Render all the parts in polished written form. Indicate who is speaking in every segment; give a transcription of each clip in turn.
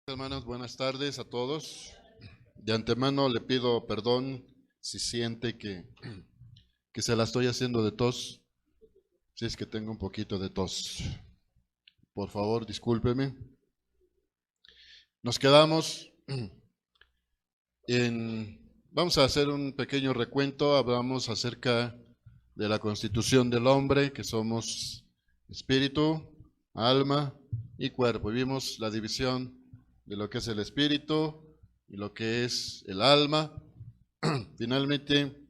Speaker 1: Hermanos, buenas tardes a todos. De antemano le pido perdón si siente que se la estoy haciendo de tos, si es que tengo un poquito de tos. Por favor, discúlpeme. Nos quedamos vamos a hacer un pequeño recuento. Hablamos acerca de la constitución del hombre, que somos espíritu, alma y cuerpo. Y vimos la división de lo que es el espíritu y lo que es el alma. Finalmente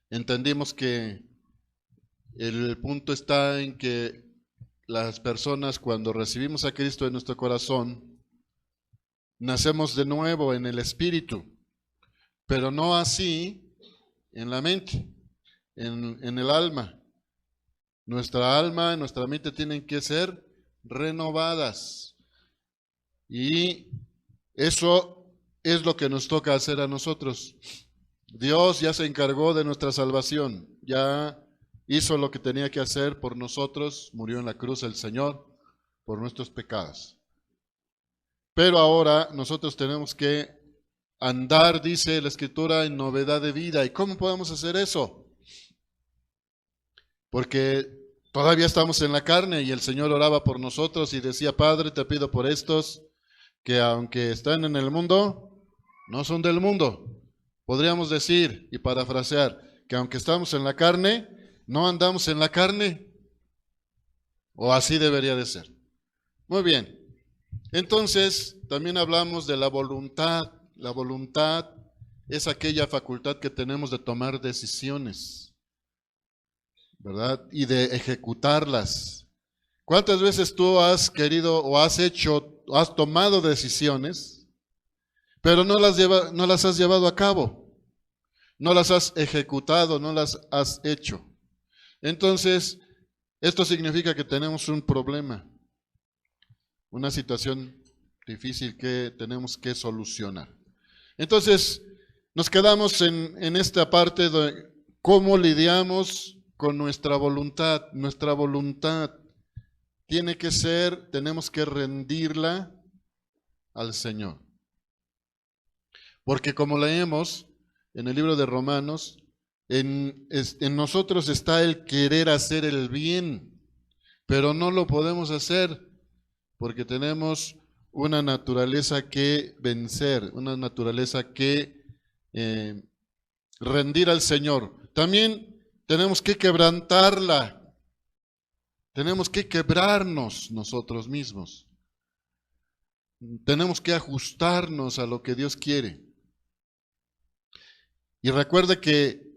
Speaker 1: entendimos que el punto está en que las personas, cuando recibimos a Cristo en nuestro corazón, nacemos de nuevo en el espíritu, pero no así en la mente, en el alma. Nuestra alma y nuestra mente tienen que ser renovadas. Y eso es lo que nos toca hacer a nosotros. Dios ya se encargó de nuestra salvación, ya hizo lo que tenía que hacer por nosotros, murió en la cruz el Señor por nuestros pecados. Pero ahora nosotros tenemos que andar, dice la Escritura, en novedad de vida. ¿Y cómo podemos hacer eso? Porque todavía estamos en la carne y el Señor oraba por nosotros y decía: Padre, te pido por estos que aunque están en el mundo, no son del mundo. Podríamos decir y parafrasear que aunque estamos en la carne, no andamos en la carne. O así debería de ser. Muy bien. Entonces, también hablamos de la voluntad. La voluntad es aquella facultad que tenemos de tomar decisiones, ¿verdad? Y de ejecutarlas. ¿Cuántas veces tú has querido o has tomado decisiones, pero no las has llevado a cabo? No las has ejecutado, no las has hecho. Entonces, esto significa que tenemos un problema, una situación difícil que tenemos que solucionar. Entonces, nos quedamos en esta parte de cómo lidiamos con nuestra voluntad. Nuestra voluntad tiene que ser, tenemos que rendirla al Señor. Porque como leemos en el libro de Romanos, en nosotros está el querer hacer el bien, pero no lo podemos hacer porque tenemos una naturaleza que vencer, una naturaleza que rendir al Señor. También tenemos que quebrantarla. Tenemos que quebrarnos nosotros mismos. Tenemos que ajustarnos a lo que Dios quiere. Y recuerde que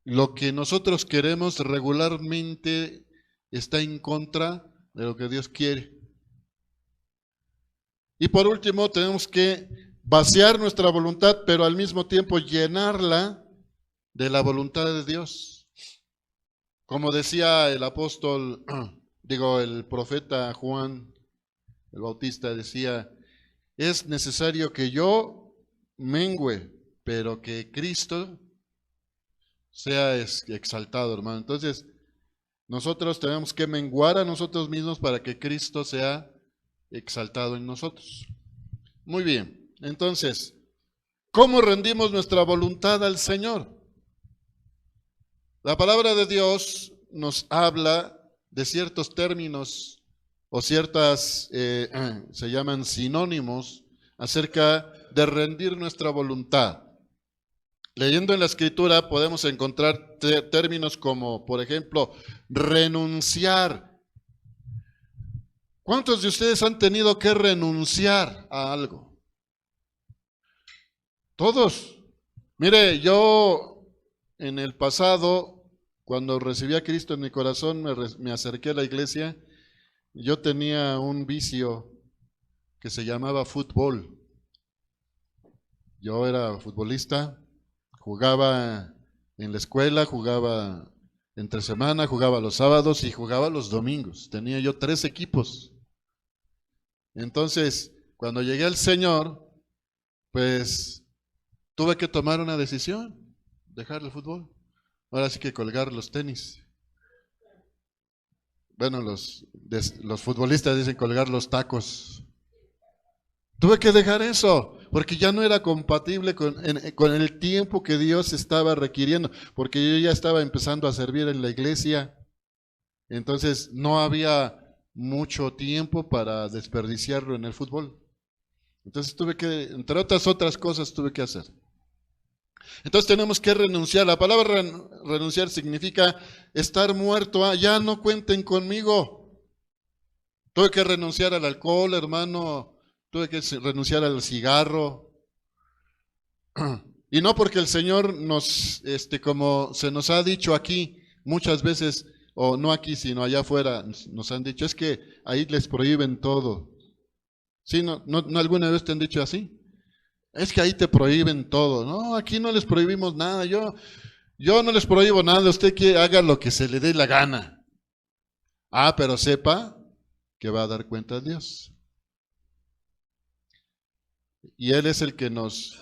Speaker 1: lo que nosotros queremos regularmente está en contra de lo que Dios quiere. Y por último, tenemos que vaciar nuestra voluntad, pero al mismo tiempo llenarla de la voluntad de Dios. Como decía el apóstol, el profeta Juan el Bautista, decía: es necesario que yo mengüe, pero que Cristo sea exaltado, hermano. Entonces, nosotros tenemos que menguar a nosotros mismos para que Cristo sea exaltado en nosotros. Muy bien, entonces, ¿cómo rendimos nuestra voluntad al Señor? La palabra de Dios nos habla de ciertos términos o ciertas, se llaman sinónimos, acerca de rendir nuestra voluntad. Leyendo en la Escritura podemos encontrar términos como, por ejemplo, renunciar. ¿Cuántos de ustedes han tenido que renunciar a algo? Todos. Mire, yo en el pasado, cuando recibí a Cristo en mi corazón, me acerqué a la iglesia. Yo tenía un vicio que se llamaba fútbol. Yo era futbolista, jugaba en la escuela, jugaba entre semana, jugaba los sábados y jugaba los domingos. Tenía yo 3 equipos. Entonces, cuando llegué al Señor, pues tuve que tomar una decisión, dejar el fútbol. Ahora sí que colgar los tenis. Bueno, los futbolistas dicen colgar los tacos. Tuve que dejar eso, porque ya no era compatible con el tiempo que Dios estaba requiriendo, porque yo ya estaba empezando a servir en la iglesia, entonces no había mucho tiempo para desperdiciarlo en el fútbol. Entonces tuve que, entre otras cosas, tuve que hacer. Entonces tenemos que renunciar. La palabra renunciar significa estar muerto. Ya no cuenten conmigo. Tuve que renunciar al alcohol, hermano. Tuve que renunciar al cigarro. Y no porque el Señor nos, como se nos ha dicho aquí muchas veces, o no aquí, sino allá afuera, nos han dicho, es que ahí les prohíben todo. ¿Sí? ¿No alguna vez te han dicho así? Es que ahí te prohíben todo. No, aquí no les prohibimos nada. Yo no les prohíbo nada. Usted que haga lo que se le dé la gana. Ah, pero sepa que va a dar cuenta a Dios. Y Él es el que nos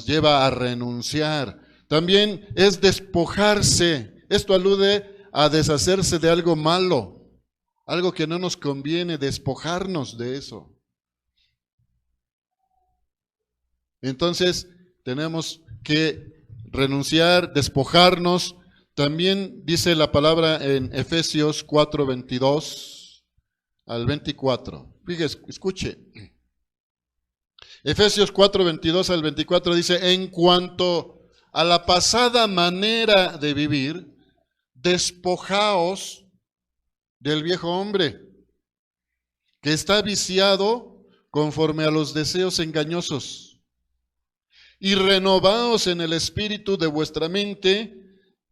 Speaker 1: lleva a renunciar. También es despojarse. Esto alude a deshacerse de algo malo, algo que no nos conviene, despojarnos de eso. Entonces, tenemos que renunciar, despojarnos. También dice la palabra en Efesios 4, 22 al 24. Fíjese, escuche. Efesios 4, 22 al 24 dice, en cuanto a la pasada manera de vivir, despojaos del viejo hombre, que está viciado conforme a los deseos engañosos, y renovaos en el espíritu de vuestra mente,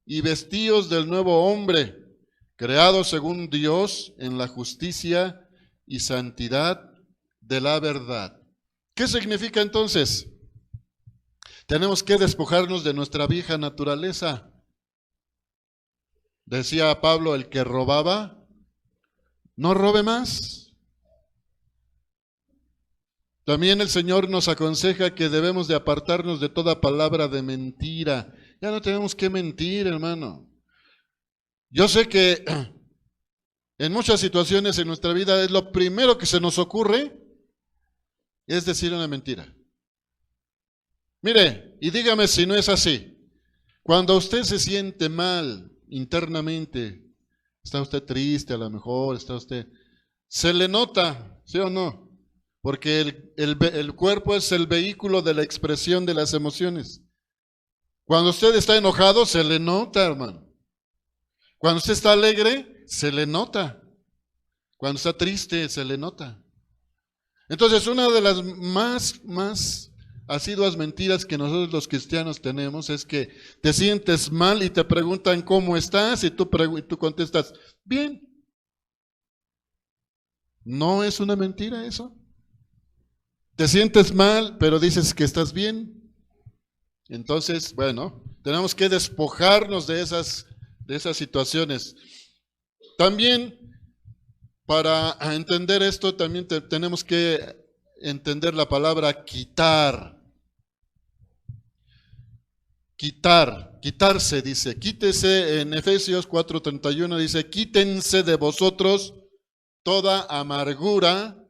Speaker 1: y vestíos del nuevo hombre, creado según Dios en la justicia y santidad de la verdad. ¿Qué significa entonces? Tenemos que despojarnos de nuestra vieja naturaleza. Decía Pablo, el que robaba, no robe más. También el Señor nos aconseja que debemos de apartarnos de toda palabra de mentira. Ya no tenemos que mentir, hermano. Yo sé que en muchas situaciones en nuestra vida es lo primero que se nos ocurre, es decir una mentira. Mire, y dígame si no es así. Cuando usted se siente mal internamente, está usted triste a lo mejor, se le nota, ¿sí o no? Porque el cuerpo es el vehículo de la expresión de las emociones. Cuando usted está enojado, se le nota, hermano. Cuando usted está alegre, se le nota. Cuando está triste, se le nota. Entonces, una de las más asiduas mentiras que nosotros los cristianos tenemos es que te sientes mal y te preguntan cómo estás y tú contestas, bien. ¿No es una mentira eso? Te sientes mal, pero dices que estás bien. Entonces, bueno, tenemos que despojarnos de esas situaciones. También, para entender esto, también tenemos que entender la palabra quitar. Quitarse, dice. Quítese, en Efesios 4:31 dice, quítense de vosotros toda amargura,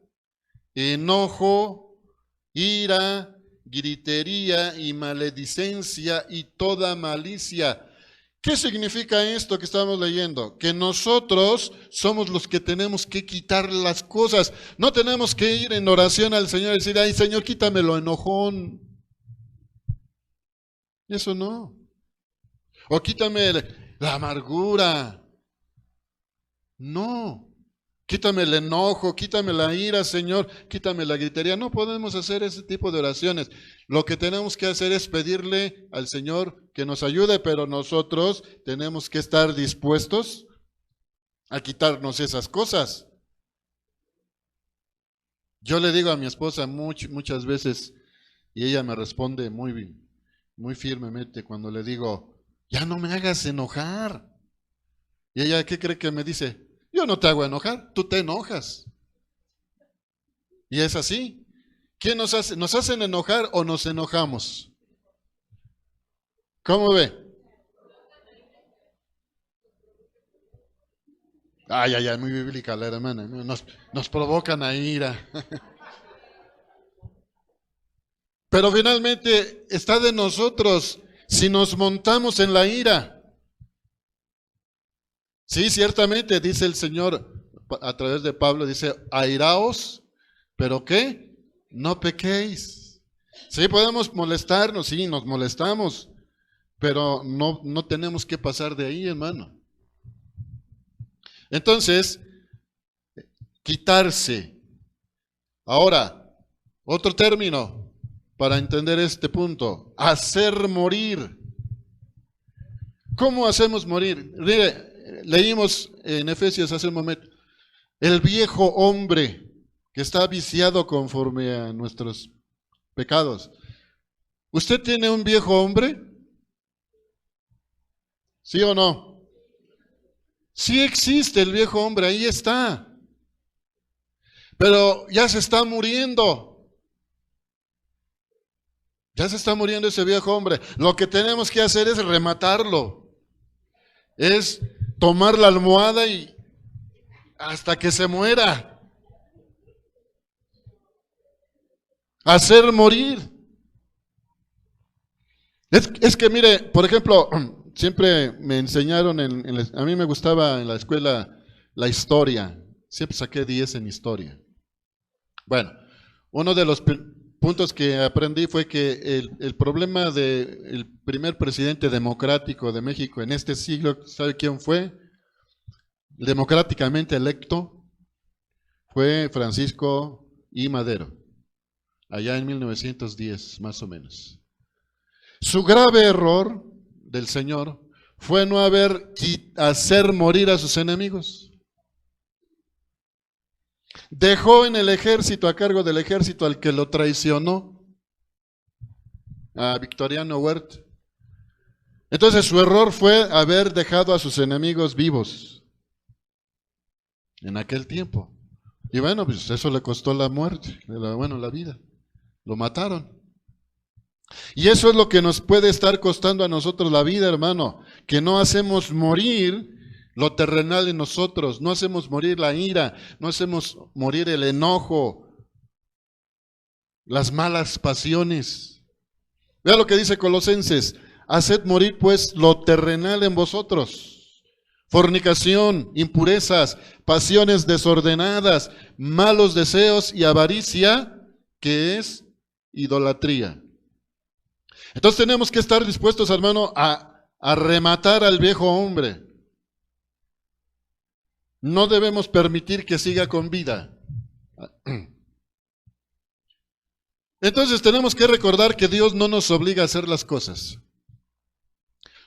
Speaker 1: enojo, ira, gritería y maledicencia y toda malicia. ¿Qué significa esto que estamos leyendo? Que nosotros somos los que tenemos que quitar las cosas. No tenemos que ir en oración al Señor y decir, ay Señor, quítame lo enojón. Eso no. O quítame la amargura. No. Quítame el enojo, quítame la ira, Señor, quítame la gritería. No podemos hacer ese tipo de oraciones. Lo que tenemos que hacer es pedirle al Señor que nos ayude, pero nosotros tenemos que estar dispuestos a quitarnos esas cosas. Yo le digo a mi esposa muchas veces, y ella me responde muy firmemente cuando le digo, ya no me hagas enojar. Y ella, ¿qué cree que me dice? Yo no te hago enojar, tú te enojas. Y es así. ¿Quién nos hace? ¿Nos hacen enojar o nos enojamos? ¿Cómo ve? Ay, muy bíblica la hermana. Nos provocan a ira. Pero finalmente está de nosotros si nos montamos en la ira. Sí, ciertamente, dice el Señor a través de Pablo, dice, airaos, pero ¿qué? No pequéis. Sí, podemos molestarnos, sí, nos molestamos, pero no tenemos que pasar de ahí, hermano. Entonces, quitarse. Ahora, otro término para entender este punto, hacer morir. ¿Cómo hacemos morir? Leímos en Efesios hace un momento, el viejo hombre que está viciado conforme a nuestros pecados. ¿Usted tiene un viejo hombre? ¿Sí o no? Sí existe el viejo hombre, ahí está. Pero ya se está muriendo. Ya se está muriendo ese viejo hombre. Lo que tenemos que hacer es rematarlo. Es tomar la almohada y hasta que se muera. Hacer morir. Es que mire, por ejemplo, siempre me enseñaron, a mí me gustaba en la escuela la historia. Siempre saqué 10 en historia. Bueno, uno de los puntos que aprendí fue que el problema del primer presidente democrático de México en este siglo, ¿sabe quién fue? Democráticamente electo, fue Francisco I. Madero, allá en 1910, más o menos. Su grave error del señor fue no hacer morir a sus enemigos. Dejó en el ejército, a cargo del ejército, al que lo traicionó, a Victoriano Huerta. Entonces su error fue haber dejado a sus enemigos vivos en aquel tiempo. Y bueno, pues eso le costó la muerte, la vida. Lo mataron. Y eso es lo que nos puede estar costando a nosotros la vida, hermano, que no hacemos morir lo terrenal en nosotros, no hacemos morir la ira, no hacemos morir el enojo, las malas pasiones. Vea lo que dice Colosenses, haced morir pues lo terrenal en vosotros, fornicación, impurezas, pasiones desordenadas, malos deseos y avaricia, que es idolatría. Entonces tenemos que estar dispuestos, hermano, a rematar al viejo hombre. No debemos permitir que siga con vida. Entonces tenemos que recordar que Dios no nos obliga a hacer las cosas.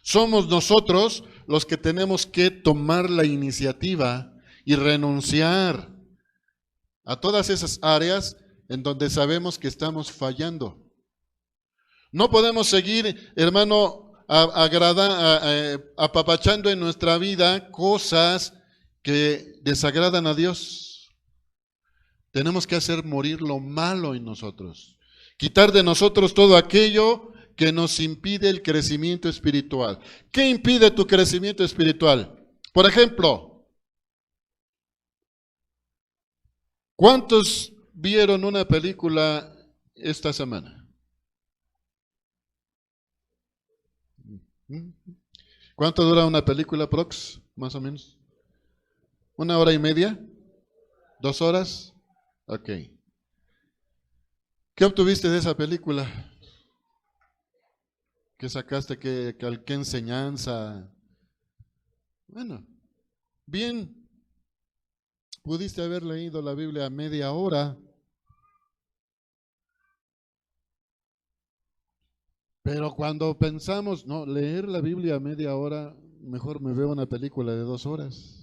Speaker 1: Somos nosotros los que tenemos que tomar la iniciativa y renunciar a todas esas áreas en donde sabemos que estamos fallando. No podemos seguir, hermano, apapachando en nuestra vida cosas que desagradan a Dios. Tenemos que hacer morir lo malo en nosotros. Quitar de nosotros todo aquello que nos impide el crecimiento espiritual. ¿Qué impide tu crecimiento espiritual? Por ejemplo, ¿cuántos vieron una película esta semana? ¿Cuánto dura una película prox, más o menos? ¿1 hora y media? ¿2 horas? Ok. ¿Qué obtuviste de esa película? ¿Qué sacaste? ¿Qué enseñanza? Bueno, bien. Pudiste haber leído la Biblia media hora. Pero cuando pensamos, no, leer la Biblia media hora, mejor me veo una película de 2 horas.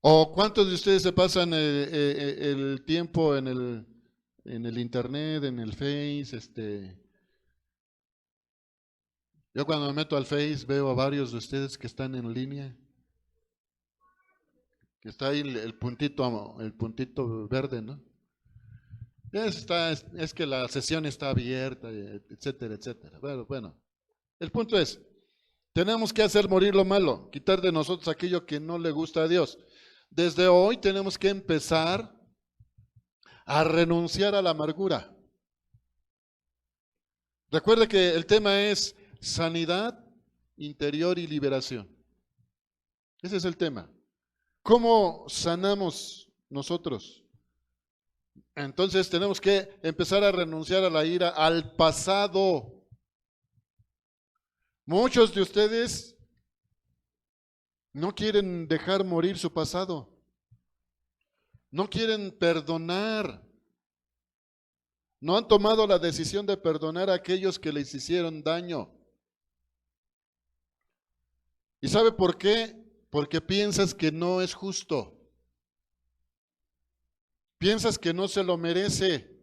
Speaker 1: ¿O cuántos de ustedes se pasan el tiempo en el internet, en el Face? Yo cuando me meto al Face veo a varios de ustedes que están en línea, que está ahí el puntito verde, ¿no? Es que la sesión está abierta, etcétera, etcétera. Bueno, el punto es, tenemos que hacer morir lo malo, quitar de nosotros aquello que no le gusta a Dios. Desde hoy tenemos que empezar a renunciar a la amargura. Recuerde que el tema es sanidad interior y liberación. Ese es el tema. ¿Cómo sanamos nosotros? Entonces tenemos que empezar a renunciar a la ira, al pasado. Muchos de ustedes no quieren dejar morir su pasado. No quieren perdonar. No han tomado la decisión de perdonar a aquellos que les hicieron daño. ¿Y sabe por qué? Porque piensas que no es justo. Piensas que no se lo merece.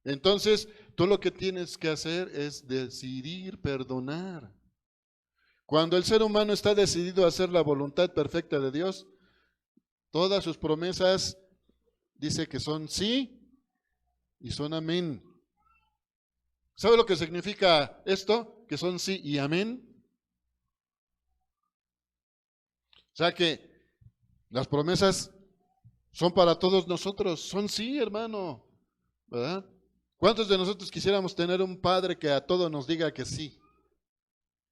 Speaker 1: Entonces, tú lo que tienes que hacer es decidir perdonar. Cuando el ser humano está decidido a hacer la voluntad perfecta de Dios, todas sus promesas dice que son sí y son amén. ¿Sabe lo que significa esto? Que son sí y amén. O sea que las promesas son para todos nosotros, son sí, hermano, ¿verdad? ¿Cuántos de nosotros quisiéramos tener un padre que a todo nos diga que sí?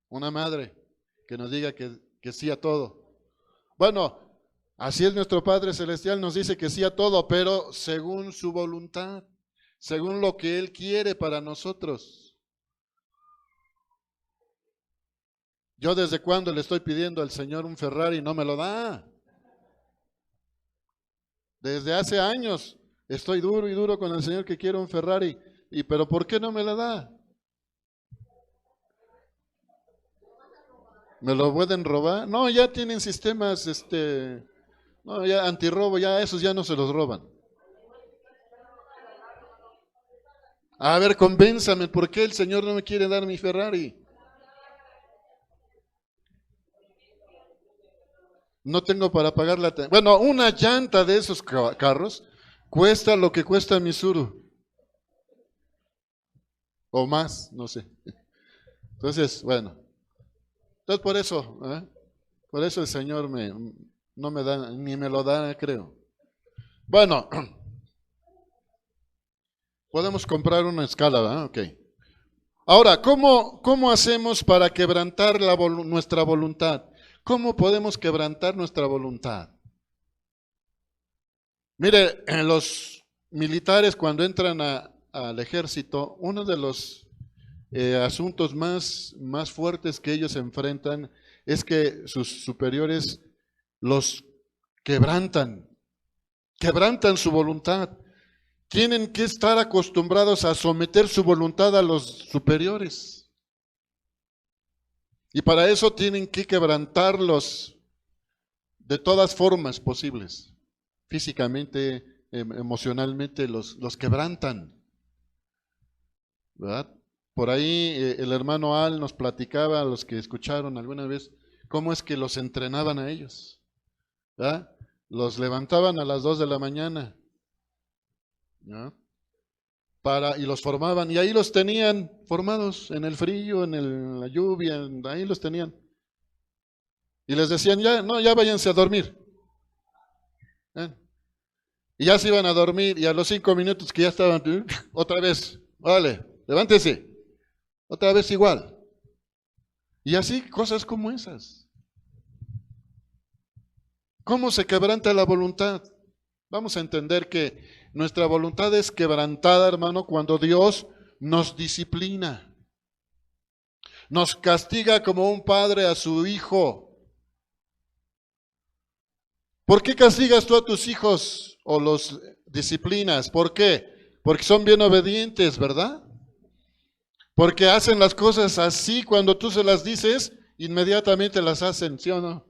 Speaker 1: Una madre que nos diga que sí a todo. Bueno, así es nuestro Padre Celestial, nos dice que sí a todo, pero según su voluntad, según lo que Él quiere para nosotros. Yo desde cuando le estoy pidiendo al Señor un Ferrari y no me lo da. Desde hace años estoy duro y duro con el Señor que quiero un Ferrari. Pero ¿por qué no me la da? ¿Me lo pueden robar? No, ya tienen sistemas, no, ya antirrobo, ya esos ya no se los roban. A ver, convénzame, ¿por qué el Señor no me quiere dar mi Ferrari? No tengo para pagar la... Bueno, una llanta de esos carros cuesta lo que cuesta mi Tsuru. O más, no sé. Entonces, bueno. Entonces por eso el Señor no me da, ni me lo da, creo. Bueno, podemos comprar una escala, ¿verdad? Ok. Ahora, ¿cómo hacemos para quebrantar nuestra voluntad? ¿Cómo podemos quebrantar nuestra voluntad? Mire, los militares cuando entran al ejército, uno de los asuntos más fuertes que ellos enfrentan es que sus superiores los quebrantan su voluntad. Tienen que estar acostumbrados a someter su voluntad a los superiores. Y para eso tienen que quebrantarlos de todas formas posibles. Físicamente, emocionalmente, los quebrantan. ¿Verdad? Por ahí el hermano Al nos platicaba, a los que escucharon alguna vez, cómo es que los entrenaban a ellos. ¿Verdad? Los levantaban a las 2 de la mañana. ¿No? Y los formaban, y ahí los tenían formados en el frío, en la lluvia, ahí los tenían. Y les decían, ya váyanse a dormir. Y ya se iban a dormir, y a los 5 minutos que ya estaban, otra vez, vale, levántese, otra vez igual. Y así, cosas como esas. ¿Cómo se quebranta la voluntad? Vamos a entender que nuestra voluntad es quebrantada, hermano, cuando Dios nos disciplina. Nos castiga como un padre a su hijo. ¿Por qué castigas tú a tus hijos o los disciplinas? ¿Por qué? Porque son bien obedientes, ¿verdad? Porque hacen las cosas así, cuando tú se las dices, inmediatamente las hacen, ¿sí o no?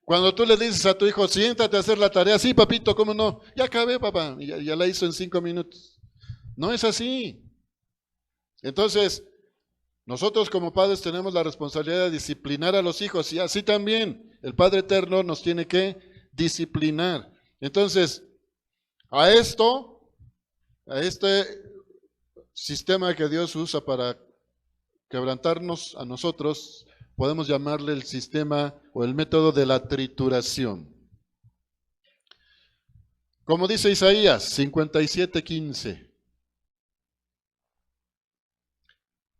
Speaker 1: Cuando tú le dices a tu hijo, siéntate a hacer la tarea, sí, papito, ¿cómo no? Ya acabé, papá, y ya la hizo en 5 minutos. No es así. Entonces, nosotros como padres tenemos la responsabilidad de disciplinar a los hijos, y así también el Padre Eterno nos tiene que disciplinar. Entonces, a este sistema que Dios usa para quebrantarnos a nosotros, podemos llamarle el sistema o el método de la trituración. Como dice Isaías 57:15.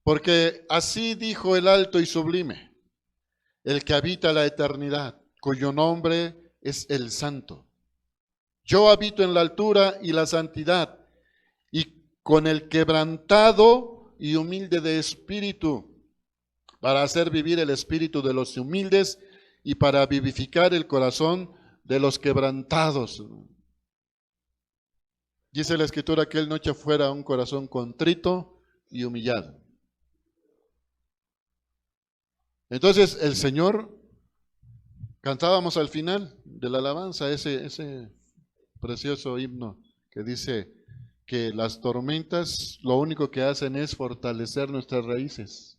Speaker 1: Porque así dijo el alto y sublime, el que habita la eternidad, cuyo nombre es el Santo. Yo habito en la altura y la santidad, y con el quebrantado y humilde de espíritu, para hacer vivir el espíritu de los humildes y para vivificar el corazón de los quebrantados. Dice la Escritura que Él no echa fuera un corazón contrito y humillado. Entonces el Señor, cantábamos al final de la alabanza ese precioso himno que dice que las tormentas lo único que hacen es fortalecer nuestras raíces.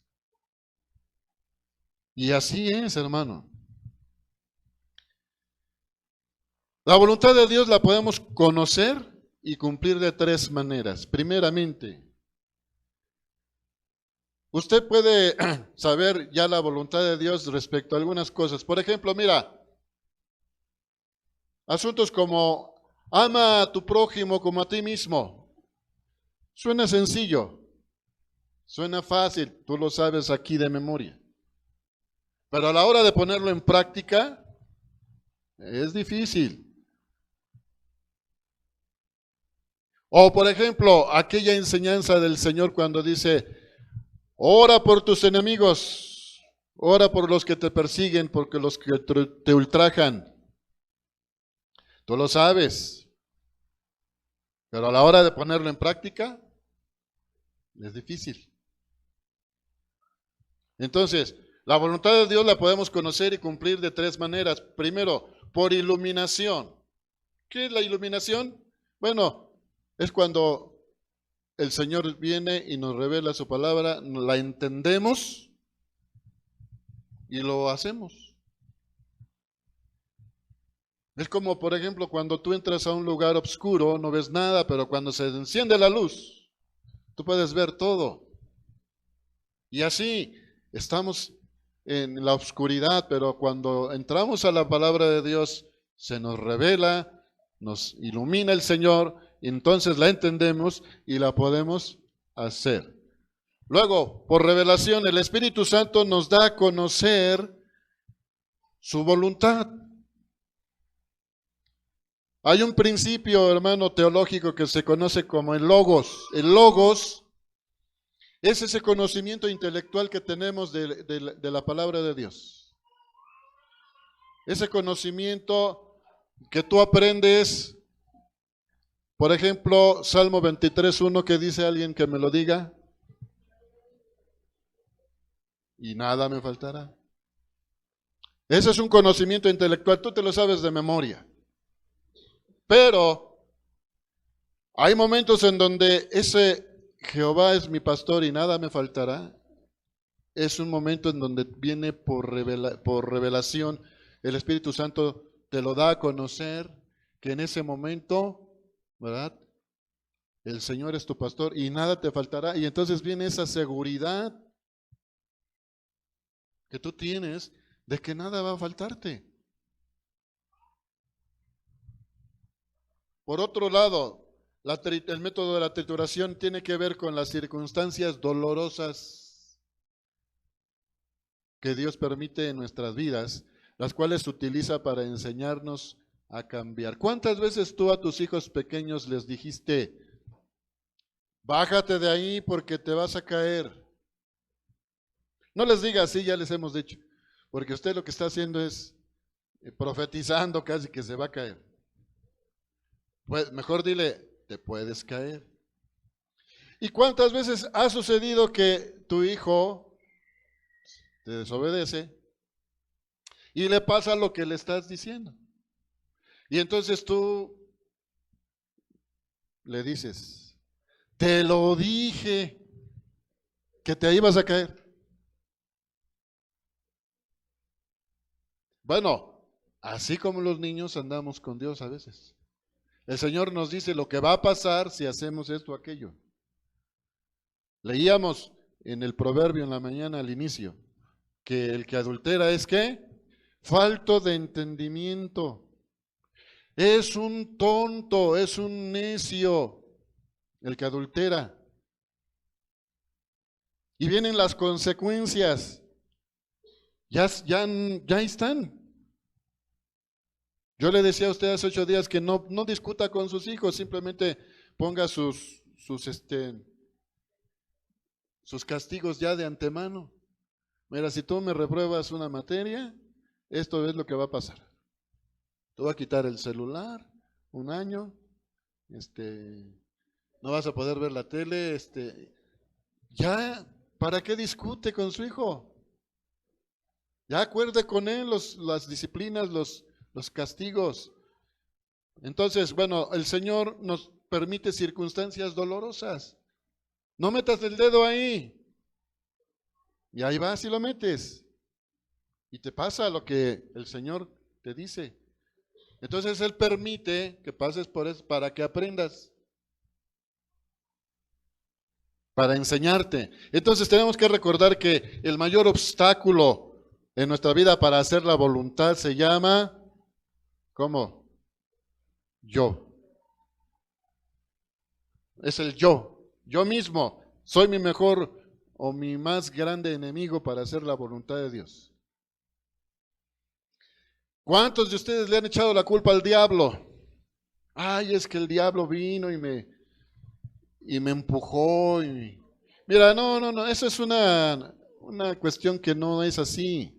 Speaker 1: Y así es, hermano. La voluntad de Dios la podemos conocer y cumplir de tres maneras. Primeramente, usted puede saber ya la voluntad de Dios respecto a algunas cosas. Por ejemplo, mira, asuntos como ama a tu prójimo como a ti mismo. Suena sencillo, suena fácil, tú lo sabes aquí de memoria. Pero a la hora de ponerlo en práctica, es difícil. O por ejemplo, aquella enseñanza del Señor cuando dice, ora por tus enemigos, ora por los que te persiguen, porque los que te ultrajan. Tú lo sabes, pero a la hora de ponerlo en práctica, es difícil. Entonces, la voluntad de Dios la podemos conocer y cumplir de tres maneras. Primero, por iluminación. ¿Qué es la iluminación? Bueno, es cuando el Señor viene y nos revela su palabra, la entendemos y lo hacemos. Es como, por ejemplo, cuando tú entras a un lugar oscuro, no ves nada, pero cuando se enciende la luz, tú puedes ver todo. Y así estamos en la oscuridad, pero cuando entramos a la palabra de Dios, se nos revela, nos ilumina el Señor, y entonces la entendemos y la podemos hacer. Luego, por revelación, el Espíritu Santo nos da a conocer su voluntad. Hay un principio, hermano, teológico que se conoce como el logos. El logos es ese conocimiento intelectual que tenemos de la palabra de Dios. Ese conocimiento que tú aprendes, por ejemplo, Salmo 23:1, que dice alguien que me lo diga, y nada me faltará. Ese es un conocimiento intelectual, tú te lo sabes de memoria. Pero hay momentos en donde ese Jehová es mi pastor y nada me faltará. Es un momento en donde viene por revelación. El Espíritu Santo te lo da a conocer que en ese momento, ¿verdad? El Señor es tu pastor y nada te faltará. Y entonces viene esa seguridad que tú tienes de que nada va a faltarte. Por otro lado, el método de la trituración tiene que ver con las circunstancias dolorosas que Dios permite en nuestras vidas, las cuales utiliza para enseñarnos a cambiar. ¿Cuántas veces tú a tus hijos pequeños les dijiste, bájate de ahí porque te vas a caer? No les diga así, ya les hemos dicho, porque usted lo que está haciendo es profetizando casi que se va a caer. Pues mejor dile, te puedes caer. ¿Y cuántas veces ha sucedido que tu hijo te desobedece y le pasa lo que le estás diciendo? Y entonces tú le dices, te lo dije que te ibas a caer. Bueno, así como los niños andamos con Dios a veces. El Señor nos dice lo que va a pasar si hacemos esto o aquello. Leíamos en el proverbio en la mañana al inicio que el que adultera es ¿qué? Falto de entendimiento. Es un tonto, es un necio el que adultera. Y vienen las consecuencias. Ya están. Yo le decía a usted hace 8 días que no discuta con sus hijos, simplemente ponga sus castigos ya de antemano. Mira, si tú me repruebas una materia, esto es lo que va a pasar. Te voy a quitar el celular 1 año, no vas a poder ver la tele, ya, ¿para qué discute con su hijo? Ya acuerde con él las disciplinas, los castigos. Entonces, bueno, el Señor nos permite circunstancias dolorosas. No metas el dedo ahí. Y ahí vas y lo metes. Y te pasa lo que el Señor te dice. Entonces Él permite que pases por eso para que aprendas. Para enseñarte. Entonces tenemos que recordar que el mayor obstáculo en nuestra vida para hacer la voluntad se llama, ¿cómo? Yo. Es el yo. Yo mismo. Soy mi mejor o mi más grande enemigo para hacer la voluntad de Dios. ¿Cuántos de ustedes le han echado la culpa al diablo? Ay, es que el diablo vino y me empujó. Mira, no, eso es una cuestión que no es así.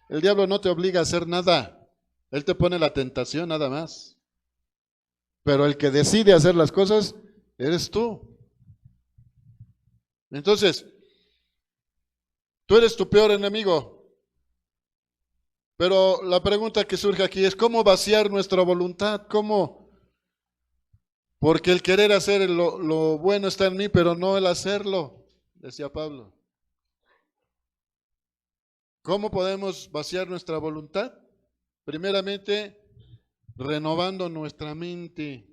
Speaker 1: El diablo no te obliga a hacer nada. Él te pone la tentación nada más. Pero el que decide hacer las cosas eres tú. Entonces, tú eres tu peor enemigo. Pero la pregunta que surge aquí es, ¿cómo vaciar nuestra voluntad? ¿Cómo? Porque el querer hacer lo bueno está en mí, pero no el hacerlo, decía Pablo. ¿Cómo podemos vaciar nuestra voluntad? Primeramente, renovando nuestra mente,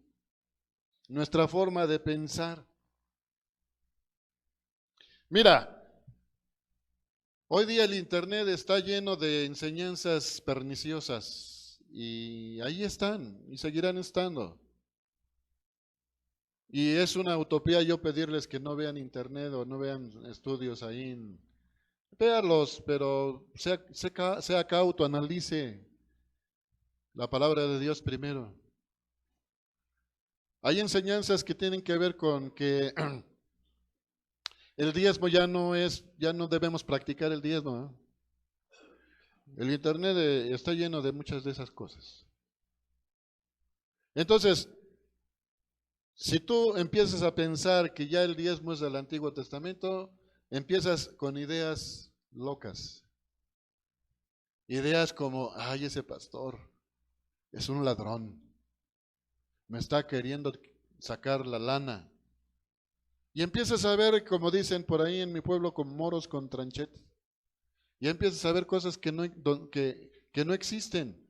Speaker 1: nuestra forma de pensar. Mira, hoy día el Internet está lleno de enseñanzas perniciosas y ahí están y seguirán estando. Y es una utopía yo pedirles que no vean Internet o no vean estudios ahí. Véanlos, pero sea cauto, analice la palabra de Dios primero. Hay enseñanzas que tienen que ver con que el diezmo ya no debemos practicar el diezmo, ¿eh? El Internet está lleno de muchas de esas cosas. Entonces, si tú empiezas a pensar que ya el diezmo es del Antiguo Testamento, empiezas con ideas locas. Ideas como, ay, ese pastor es un ladrón, me está queriendo sacar la lana. Y empiezas a ver, como dicen por ahí en mi pueblo, con moros con tranchetes. Y empiezas a ver cosas que no existen.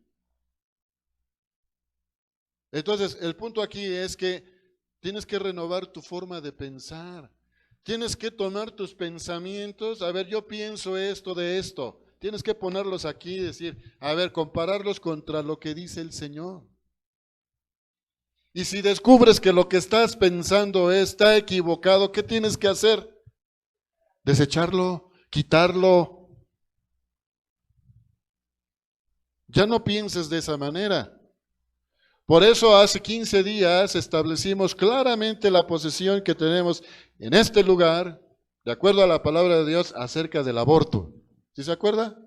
Speaker 1: Entonces, el punto aquí es que tienes que renovar tu forma de pensar. Tienes que tomar tus pensamientos. A ver, yo pienso esto de esto. Tienes que ponerlos aquí y decir, a ver, compararlos contra lo que dice el Señor. Y si descubres que lo que estás pensando está equivocado, ¿qué tienes que hacer? Desecharlo, quitarlo. Ya no pienses de esa manera. Por eso hace 15 días establecimos claramente la posición que tenemos en este lugar, de acuerdo a la palabra de Dios, acerca del aborto. ¿Sí se acuerda?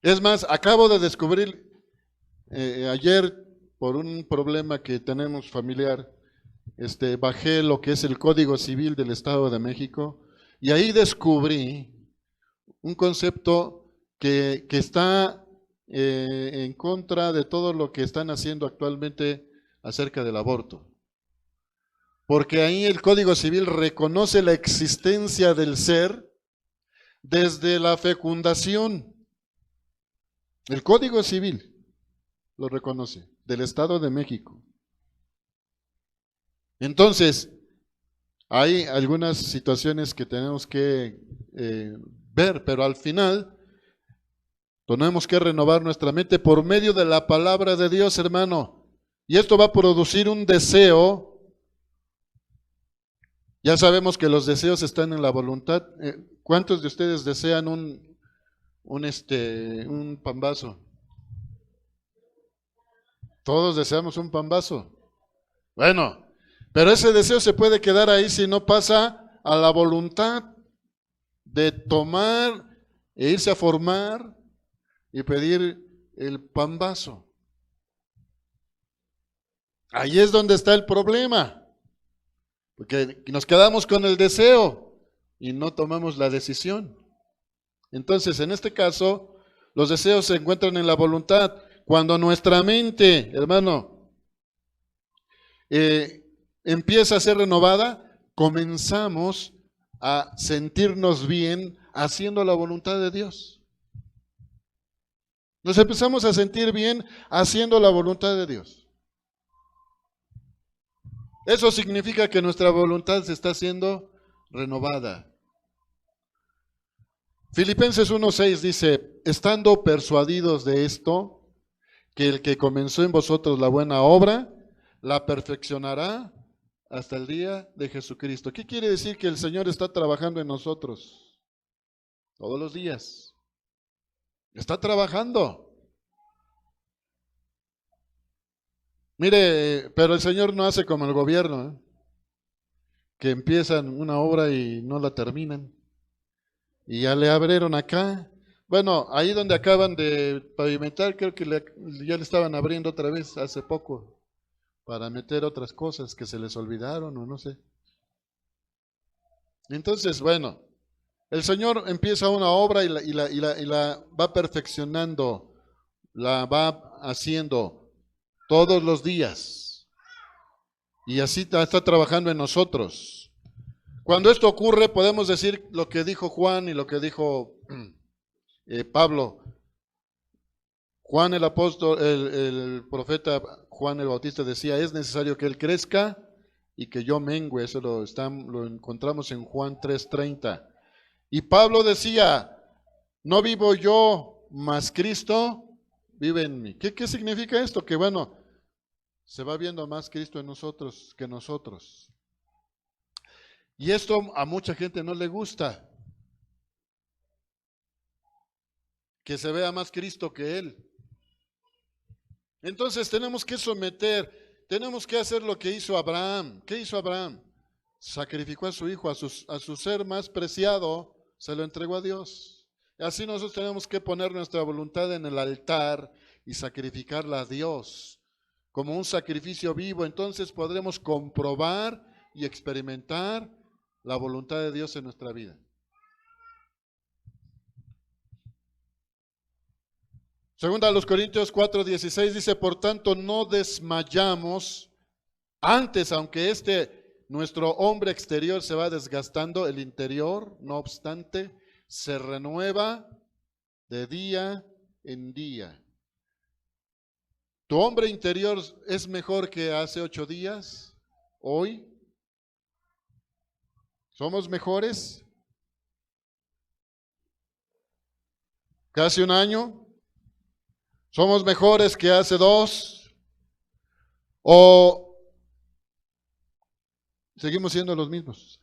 Speaker 1: Es más, acabo de descubrir ayer, por un problema que tenemos familiar, bajé lo que es el Código Civil del Estado de México y ahí descubrí un concepto que está en contra de todo lo que están haciendo actualmente acerca del aborto. Porque ahí el Código Civil reconoce la existencia del ser desde la fecundación. El Código Civil lo reconoce, del Estado de México. Entonces, hay algunas situaciones que tenemos que ver, pero al final Tenemos que renovar nuestra mente por medio de la palabra de Dios, hermano. Y esto va a producir un deseo. Ya sabemos que los deseos están en la voluntad. ¿Cuántos de ustedes desean un pambazo? Todos deseamos un pambazo. Bueno, pero ese deseo se puede quedar ahí si no pasa a la voluntad de tomar e irse a formar y pedir el pambazo. Ahí es donde está el problema, porque nos quedamos con el deseo y no tomamos la decisión. Entonces, en este caso, los deseos se encuentran en la voluntad. Cuando nuestra mente, hermano, empieza a ser renovada, comenzamos a sentirnos bien haciendo la voluntad de Dios. Nos empezamos a sentir bien haciendo la voluntad de Dios. Eso significa que nuestra voluntad se está siendo renovada. Filipenses 1:6 dice, estando persuadidos de esto, que el que comenzó en vosotros la buena obra, la perfeccionará hasta el día de Jesucristo. ¿Qué quiere decir? Que el Señor está trabajando en nosotros todos los días. Está trabajando. Mire, pero el Señor no hace como el gobierno, que empiezan una obra y no la terminan. Y ya le abrieron acá. Bueno, ahí donde acaban de pavimentar, creo que ya le estaban abriendo otra vez hace poco para meter otras cosas que se les olvidaron o no sé. Entonces, bueno, el Señor empieza una obra y la va perfeccionando, la va haciendo todos los días. Y así está trabajando en nosotros. Cuando esto ocurre, podemos decir lo que dijo Juan y lo que dijo Pablo. Juan el apóstol, el profeta Juan el Bautista decía, es necesario que él crezca y que yo mengüe. Eso lo encontramos en Juan 3:30. Y Pablo decía, no vivo yo, mas Cristo vive en mí. ¿Qué significa esto? Que bueno, se va viendo más Cristo en nosotros que nosotros. Y esto a mucha gente no le gusta. Que se vea más Cristo que Él. Entonces tenemos que tenemos que hacer lo que hizo Abraham. ¿Qué hizo Abraham? Sacrificó a su hijo, a su ser más preciado, se lo entregó a Dios. Así nosotros tenemos que poner nuestra voluntad en el altar y sacrificarla a Dios como un sacrificio vivo. Entonces podremos comprobar y experimentar la voluntad de Dios en nuestra vida. Segunda a los Corintios 4:16 dice, por tanto no desmayamos, antes aunque nuestro hombre exterior se va desgastando, el interior, no obstante, se renueva de día en día. ¿Tu hombre interior es mejor que hace 8 días? ¿Hoy? ¿Somos mejores? ¿Casi un año? ¿Somos mejores que hace 2? ¿O seguimos siendo los mismos?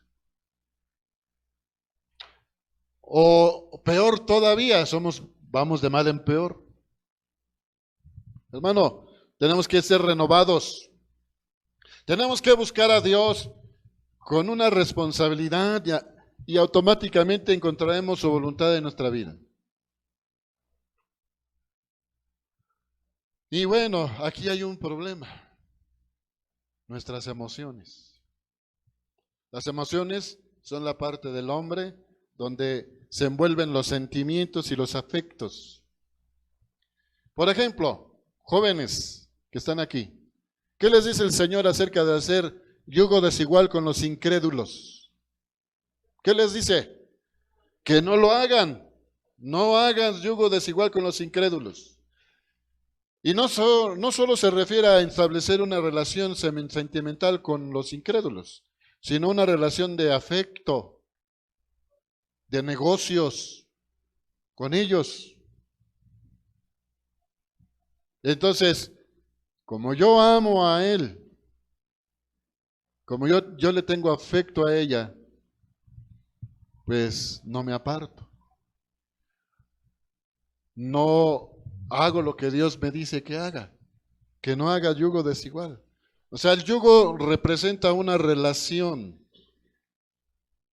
Speaker 1: O peor todavía, vamos de mal en peor. Hermano, tenemos que ser renovados. Tenemos que buscar a Dios con una responsabilidad y automáticamente encontraremos su voluntad en nuestra vida. Y bueno, aquí hay un problema. Nuestras emociones. Las emociones son la parte del hombre donde se envuelven los sentimientos y los afectos. Por ejemplo, jóvenes que están aquí, ¿qué les dice el Señor acerca de hacer yugo desigual con los incrédulos? ¿Qué les dice? Que no lo hagan. No hagan yugo desigual con los incrédulos. Y no solo se refiere a establecer una relación sentimental con los incrédulos, sino una relación de afecto, de negocios con ellos. Entonces, como yo amo a él, como yo le tengo afecto a ella, pues no me aparto. No hago lo que Dios me dice que haga, que no haga yugo desigual. O sea, el yugo representa una relación,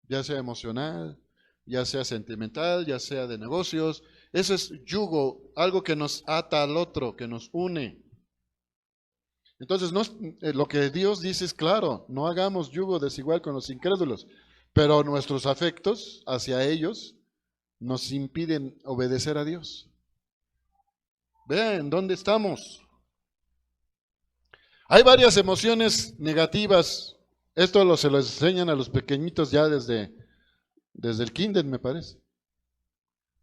Speaker 1: ya sea emocional, ya sea sentimental, ya sea de negocios. Eso es yugo, algo que nos ata al otro, que nos une. Entonces, lo que Dios dice es claro, no hagamos yugo desigual con los incrédulos, pero nuestros afectos hacia ellos nos impiden obedecer a Dios. Vean, ¿dónde estamos? Hay varias emociones negativas. Esto se lo enseñan a los pequeñitos ya desde el kinder, me parece.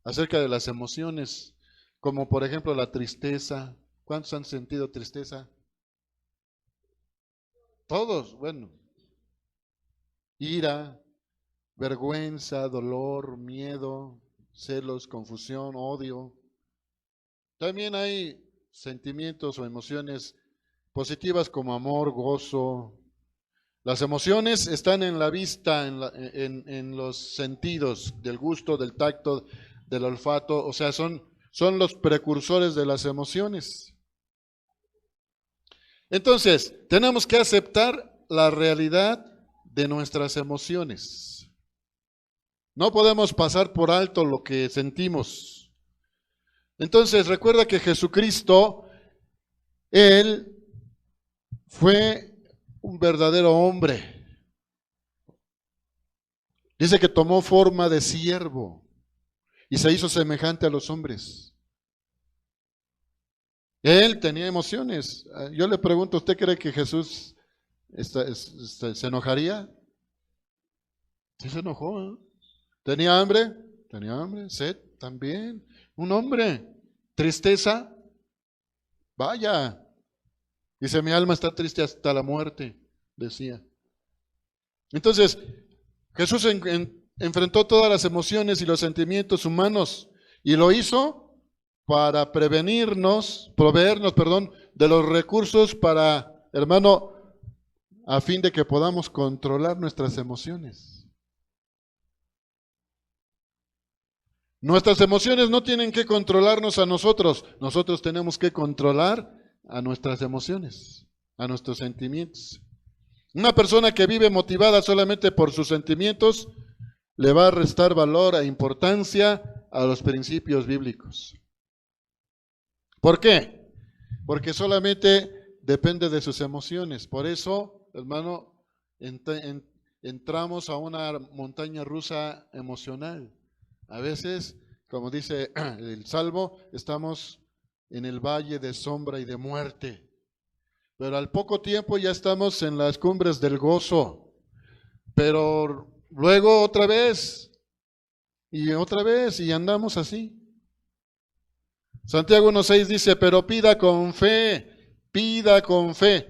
Speaker 1: Acerca de las emociones, como por ejemplo la tristeza. ¿Cuántos han sentido tristeza? Todos, bueno. Ira, vergüenza, dolor, miedo, celos, confusión, odio. También hay sentimientos o emociones positivas como amor, gozo. Las emociones están en la vista, en los sentidos, del gusto, del tacto, del olfato, o sea, son los precursores de las emociones. Entonces, tenemos que aceptar la realidad de nuestras emociones. No podemos pasar por alto lo que sentimos. Entonces, recuerda que Jesucristo, Él fue un verdadero hombre. Dice que tomó forma de siervo y se hizo semejante a los hombres. Él tenía emociones. Yo le pregunto, ¿usted cree que Jesús se enojaría? Sí se enojó, ¿eh? ¿Tenía hambre? Tenía hambre. ¿Sed? También. Un hombre. ¿Tristeza? Vaya. Dice, mi alma está triste hasta la muerte, decía. Entonces, Jesús enfrentó todas las emociones y los sentimientos humanos y lo hizo para proveernos, de los recursos para, hermano, a fin de que podamos controlar nuestras emociones. Nuestras emociones no tienen que controlarnos a nosotros, nosotros tenemos que controlar a nuestras emociones, a nuestros sentimientos. Una persona que vive motivada solamente por sus sentimientos le va a restar valor e importancia a los principios bíblicos. ¿Por qué? Porque solamente depende de sus emociones. Por eso, hermano, entramos a una montaña rusa emocional. A veces, como dice el Salmo, estamos en el valle de sombra y de muerte. Pero al poco tiempo ya estamos en las cumbres del gozo. Pero luego otra vez, y andamos así. Santiago 1:6 dice, pero pida con fe,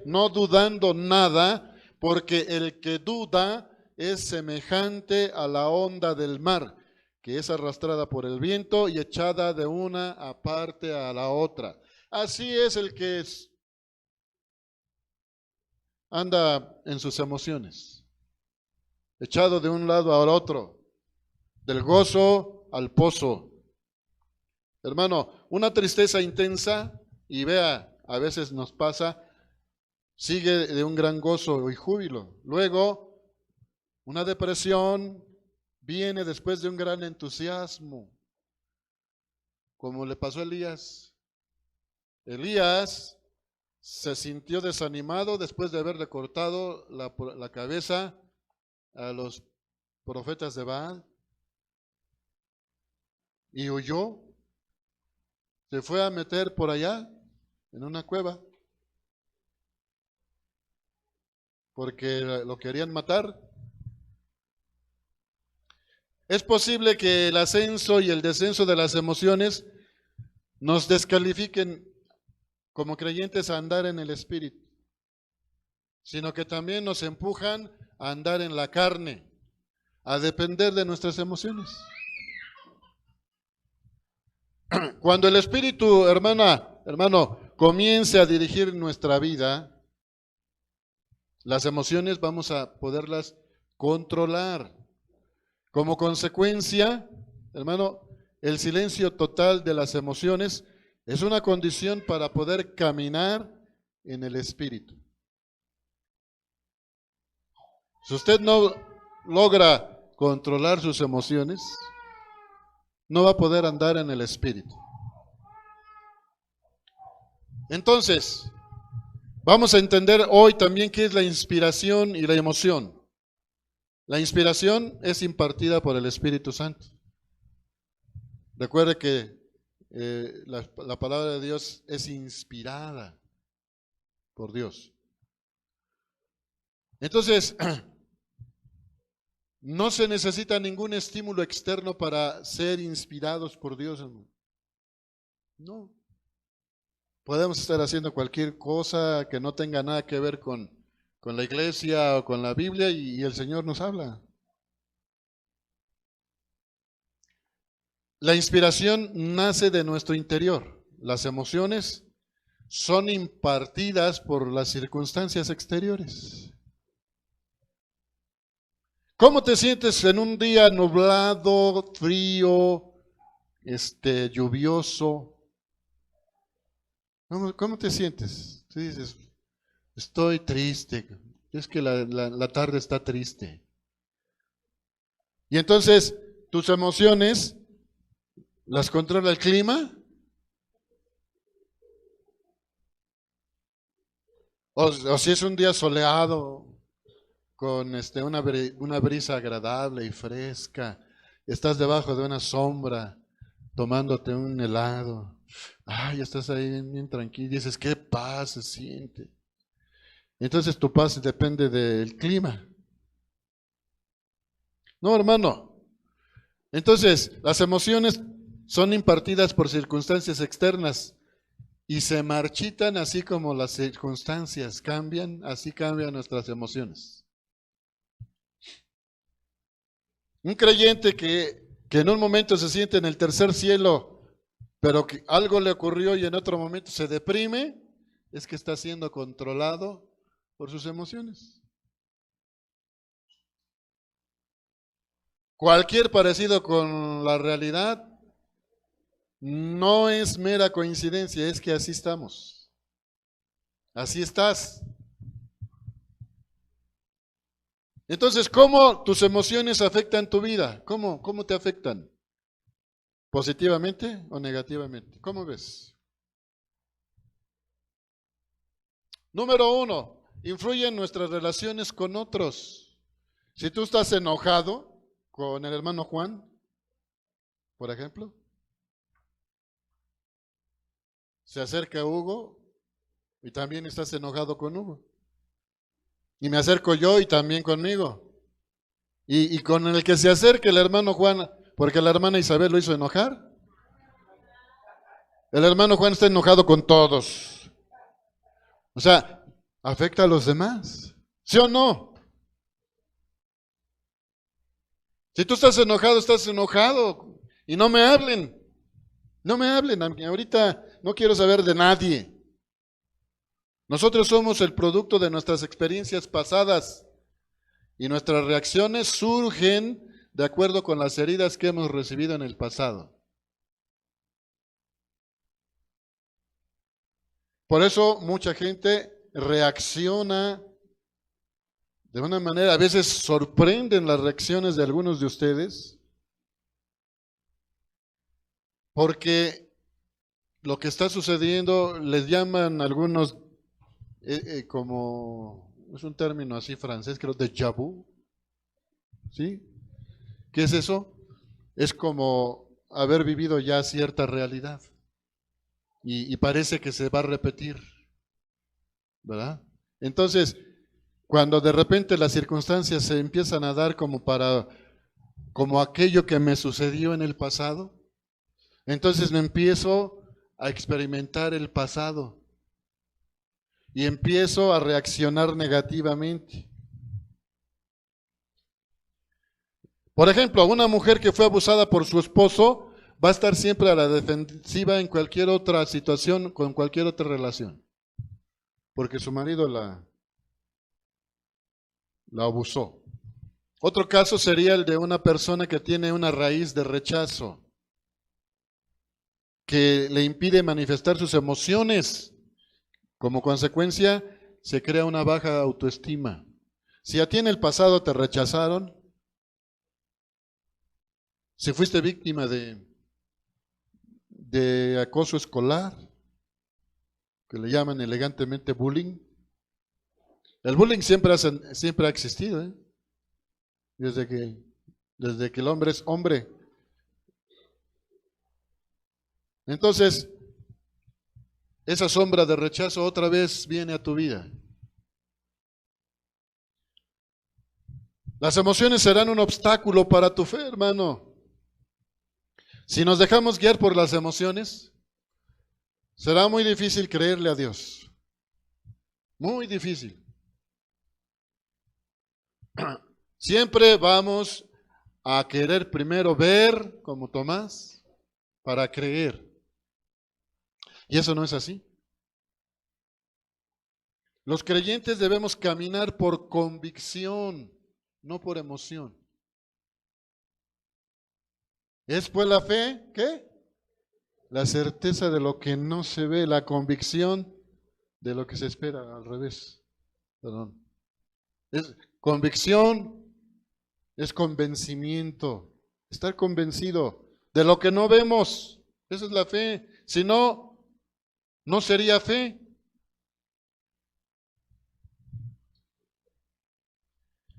Speaker 1: no dudando nada, porque el que duda es semejante a la onda del mar, que es arrastrada por el viento y echada de una parte a la otra. Así es el que anda en sus emociones, echado de un lado al otro, del gozo al pozo. Hermano, una tristeza intensa, y vea, a veces nos pasa, sigue de un gran gozo y júbilo. Luego, una depresión viene después de un gran entusiasmo, como le pasó a Elías. Elías se sintió desanimado después de haberle cortado la cabeza a los profetas de Baal y huyó. Se fue a meter por allá, en una cueva, porque lo querían matar. Es posible que el ascenso y el descenso de las emociones nos descalifiquen como creyentes a andar en el Espíritu, sino que también nos empujan a andar en la carne, a depender de nuestras emociones. Cuando el Espíritu, hermano, comience a dirigir nuestra vida, las emociones vamos a poderlas controlar. Como consecuencia, hermano, el silencio total de las emociones es una condición para poder caminar en el Espíritu. Si usted no logra controlar sus emociones, no va a poder andar en el Espíritu. Entonces, vamos a entender hoy también qué es la inspiración y la emoción. La inspiración es impartida por el Espíritu Santo. Recuerde que la palabra de Dios es inspirada por Dios. Entonces, no se necesita ningún estímulo externo para ser inspirados por Dios, hermano. No. Podemos estar haciendo cualquier cosa que no tenga nada que ver con la iglesia o con la Biblia y el Señor nos habla. La inspiración nace de nuestro interior. Las emociones son impartidas por las circunstancias exteriores. ¿Cómo te sientes en un día nublado, frío, lluvioso? ¿Cómo te sientes? Tú dices, estoy triste, es que la tarde está triste. Y entonces, tus emociones, ¿las controla el clima? O si es un día soleado, con una brisa agradable y fresca, estás debajo de una sombra, tomándote un helado. Ay, estás ahí bien tranquilo, dices, qué paz se siente. Entonces tu paz depende del clima. No, hermano. Entonces, las emociones son impartidas por circunstancias externas y se marchitan así como las circunstancias cambian, así cambian nuestras emociones. Un creyente que en un momento se siente en el tercer cielo, pero que algo le ocurrió y en otro momento se deprime, es que está siendo controlado por sus emociones. Cualquier parecido con la realidad no es mera coincidencia, es que así estamos. Así estás. Entonces, ¿cómo tus emociones afectan tu vida? ¿Cómo te afectan? ¿Positivamente o negativamente? ¿Cómo ves? Número 1, influyen nuestras relaciones con otros. Si tú estás enojado con el hermano Juan, por ejemplo, se acerca Hugo y también estás enojado con Hugo. Y me acerco yo y también conmigo. Y con el que se acerque el hermano Juan, porque la hermana Isabel lo hizo enojar. El hermano Juan está enojado con todos. O sea, afecta a los demás. ¿Sí o no? Si tú estás enojado. Y no me hablen. No me hablen. Ahorita no quiero saber de nadie. Nosotros somos el producto de nuestras experiencias pasadas. Y nuestras reacciones surgen de acuerdo con las heridas que hemos recibido en el pasado. Por eso mucha gente reacciona de una manera, a veces sorprenden las reacciones de algunos de ustedes, porque lo que está sucediendo les llaman algunos como, es un término así francés, creo, déjà vu, ¿sí? ¿Qué es eso? Es como haber vivido ya cierta realidad y parece que se va a repetir, ¿verdad? Entonces, cuando de repente las circunstancias se empiezan a dar como aquello que me sucedió en el pasado, entonces me empiezo a experimentar el pasado y empiezo a reaccionar negativamente. Por ejemplo, una mujer que fue abusada por su esposo va a estar siempre a la defensiva en cualquier otra situación, con cualquier otra relación, porque su marido la abusó. Otro caso sería el de una persona que tiene una raíz de rechazo, que le impide manifestar sus emociones. Como consecuencia, se crea una baja autoestima. Si a ti en el pasado te rechazaron, si fuiste víctima de acoso escolar, que le llaman elegantemente bullying, el bullying siempre ha existido, ¿eh? Desde que el hombre es hombre. Entonces, esa sombra de rechazo otra vez viene a tu vida. Las emociones serán un obstáculo para tu fe, hermano. Si nos dejamos guiar por las emociones, será muy difícil creerle a Dios. Muy difícil. Siempre vamos a querer primero ver, como Tomás, para creer. Y eso no es así. Los creyentes debemos caminar por convicción, no por emoción. ¿Es pues la fe? ¿Qué? La certeza de lo que no se ve, la convicción de lo que se espera, al revés. Perdón. Es convicción, es convencimiento, estar convencido de lo que no vemos. Esa es la fe. Si no, no sería fe.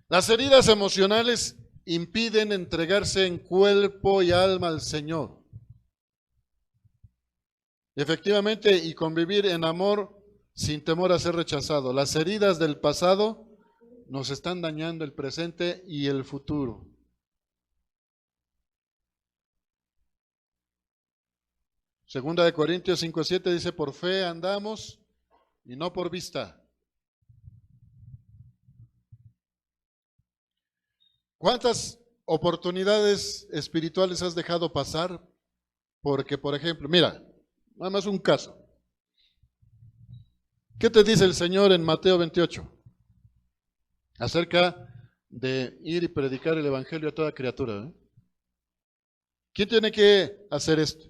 Speaker 1: Las heridas emocionales impiden entregarse en cuerpo y alma al Señor. Efectivamente, y convivir en amor sin temor a ser rechazado. Las heridas del pasado nos están dañando el presente y el futuro. Segunda de Corintios 5:7 dice, por fe andamos y no por vista. ¿Cuántas oportunidades espirituales has dejado pasar? Porque, por ejemplo, mira, nada más un caso. ¿Qué te dice el Señor en Mateo 28? Acerca de ir y predicar el Evangelio a toda criatura, ¿eh? ¿Quién tiene que hacer esto?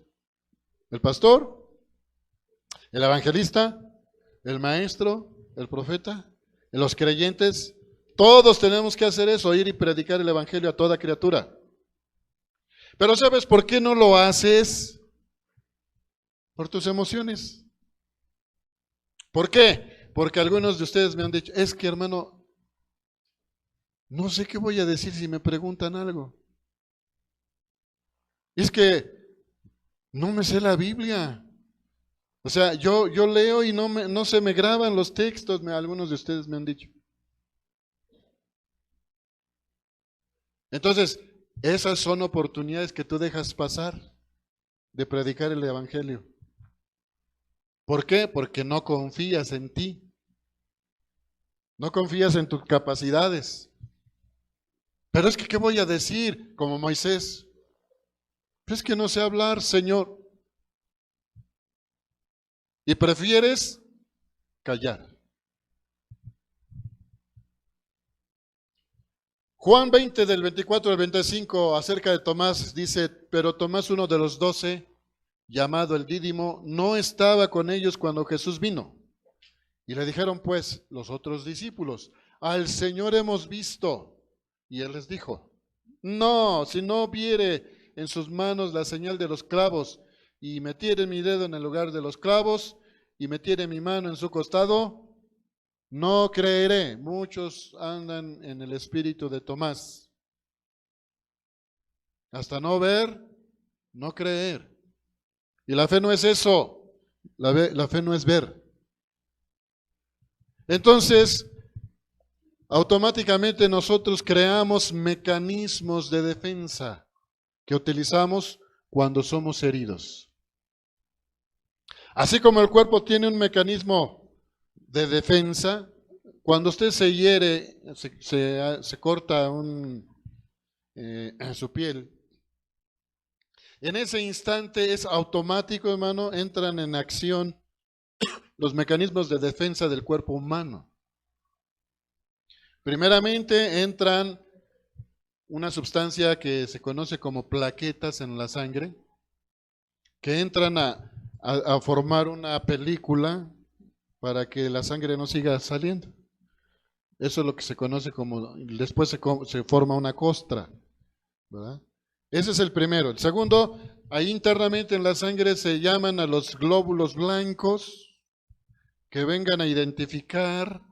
Speaker 1: ¿El pastor? ¿El evangelista? ¿El maestro? ¿El profeta? ¿Los creyentes? Todos tenemos que hacer eso, ir y predicar el Evangelio a toda criatura. Pero ¿sabes por qué no lo haces? Por tus emociones. ¿Por qué? Porque algunos de ustedes me han dicho, es que hermano, no sé qué voy a decir si me preguntan algo. Es que no me sé la Biblia. O sea, yo leo y no se me graban los textos, algunos de ustedes me han dicho. Entonces, esas son oportunidades que tú dejas pasar de predicar el Evangelio. ¿Por qué? Porque no confías en ti. No confías en tus capacidades. Pero es que, ¿qué voy a decir? Como Moisés. Pues es que no sé hablar, Señor. Y prefieres callar. Juan 20 del 24 al 25 acerca de Tomás dice, pero Tomás, uno de los 12, llamado el Dídimo, no estaba con ellos cuando Jesús vino. Y le dijeron pues los otros discípulos, al Señor hemos visto. Y él les dijo, no, si no viere en sus manos la señal de los clavos, y metiere mi dedo en el lugar de los clavos, y metiere mi mano en su costado, no creeré. Muchos andan en el espíritu de Tomás. Hasta no ver, no creer. Y la fe no es eso. La fe no es ver. Entonces, automáticamente nosotros creamos mecanismos de defensa que utilizamos cuando somos heridos. Así como el cuerpo tiene un mecanismo de defensa, cuando usted se hiere, se corta su piel, En ese instante es automático, hermano, entran en acción los mecanismos de defensa del cuerpo humano. Primeramente entran una sustancia que se conoce como plaquetas en la sangre, que entran a formar una película para que la sangre no siga saliendo. Eso es lo que se conoce como, después se forma una costra, ¿verdad? Ese es el primero. El segundo, ahí internamente en la sangre se llaman a los glóbulos blancos que vengan a identificar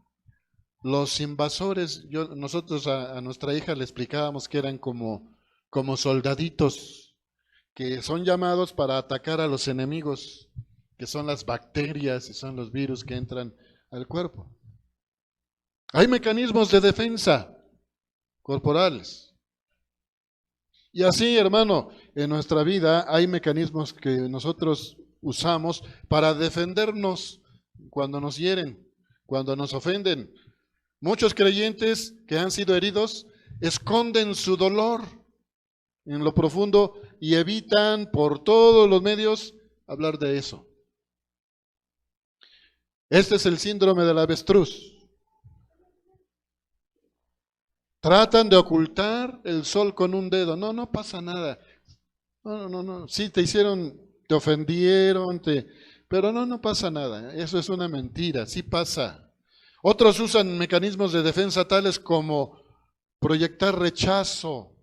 Speaker 1: los invasores. Nosotros a nuestra hija le explicábamos que eran como soldaditos que son llamados para atacar a los enemigos, que son las bacterias y son los virus que entran al cuerpo. Hay mecanismos de defensa corporales. Y así, hermano, en nuestra vida hay mecanismos que nosotros usamos para defendernos cuando nos hieren, cuando nos ofenden. Muchos creyentes que han sido heridos esconden su dolor en lo profundo y evitan por todos los medios hablar de eso. Este es el síndrome del avestruz. Tratan de ocultar el sol con un dedo. No, no pasa nada. No. Sí, te hicieron, te ofendieron, pero no pasa nada. Eso es una mentira. Sí pasa. Otros usan mecanismos de defensa tales como proyectar rechazo.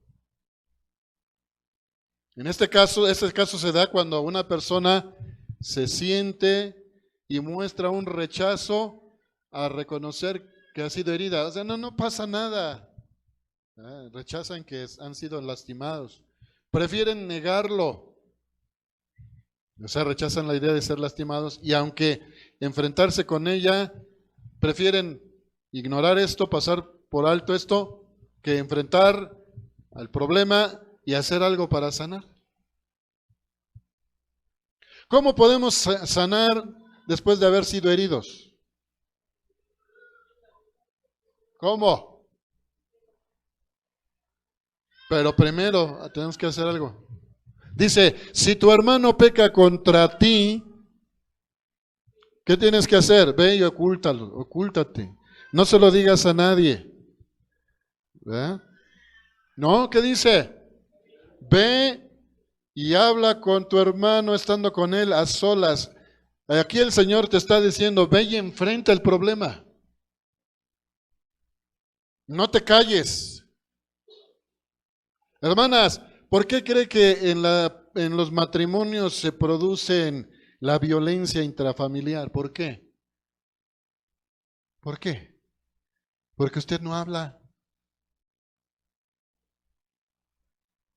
Speaker 1: En este caso se da cuando una persona se siente y muestra un rechazo a reconocer que ha sido herida. O sea, no pasa nada. Rechazan que han sido lastimados. Prefieren negarlo. O sea, rechazan la idea de ser lastimados y aunque enfrentarse con ella, prefieren ignorar esto, pasar por alto esto, que enfrentar al problema y hacer algo para sanar. ¿Cómo podemos sanar después de haber sido heridos? ¿Cómo? Pero primero tenemos que hacer algo. Dice, si tu hermano peca contra ti, ¿qué tienes que hacer? Ve y ocúltate. No se lo digas a nadie. ¿Verdad? No, ¿qué dice? Ve y habla con tu hermano estando con él a solas. Aquí el Señor te está diciendo, ve y enfrenta el problema. No te calles. Hermanas, ¿por qué cree que en los matrimonios se producen la violencia intrafamiliar? ¿Por qué? ¿Por qué? Porque usted no habla.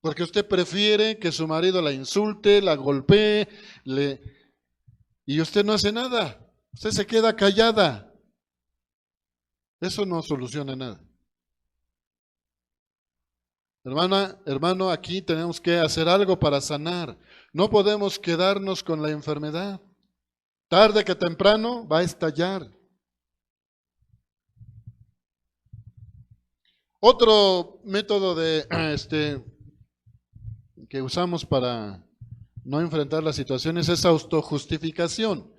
Speaker 1: Porque usted prefiere que su marido la insulte, la golpee, y usted no hace nada. Usted se queda callada. Eso no soluciona nada. Hermano, aquí tenemos que hacer algo para sanar. No podemos quedarnos con la enfermedad. Tarde que temprano va a estallar. Otro método que usamos para no enfrentar las situaciones es autojustificación.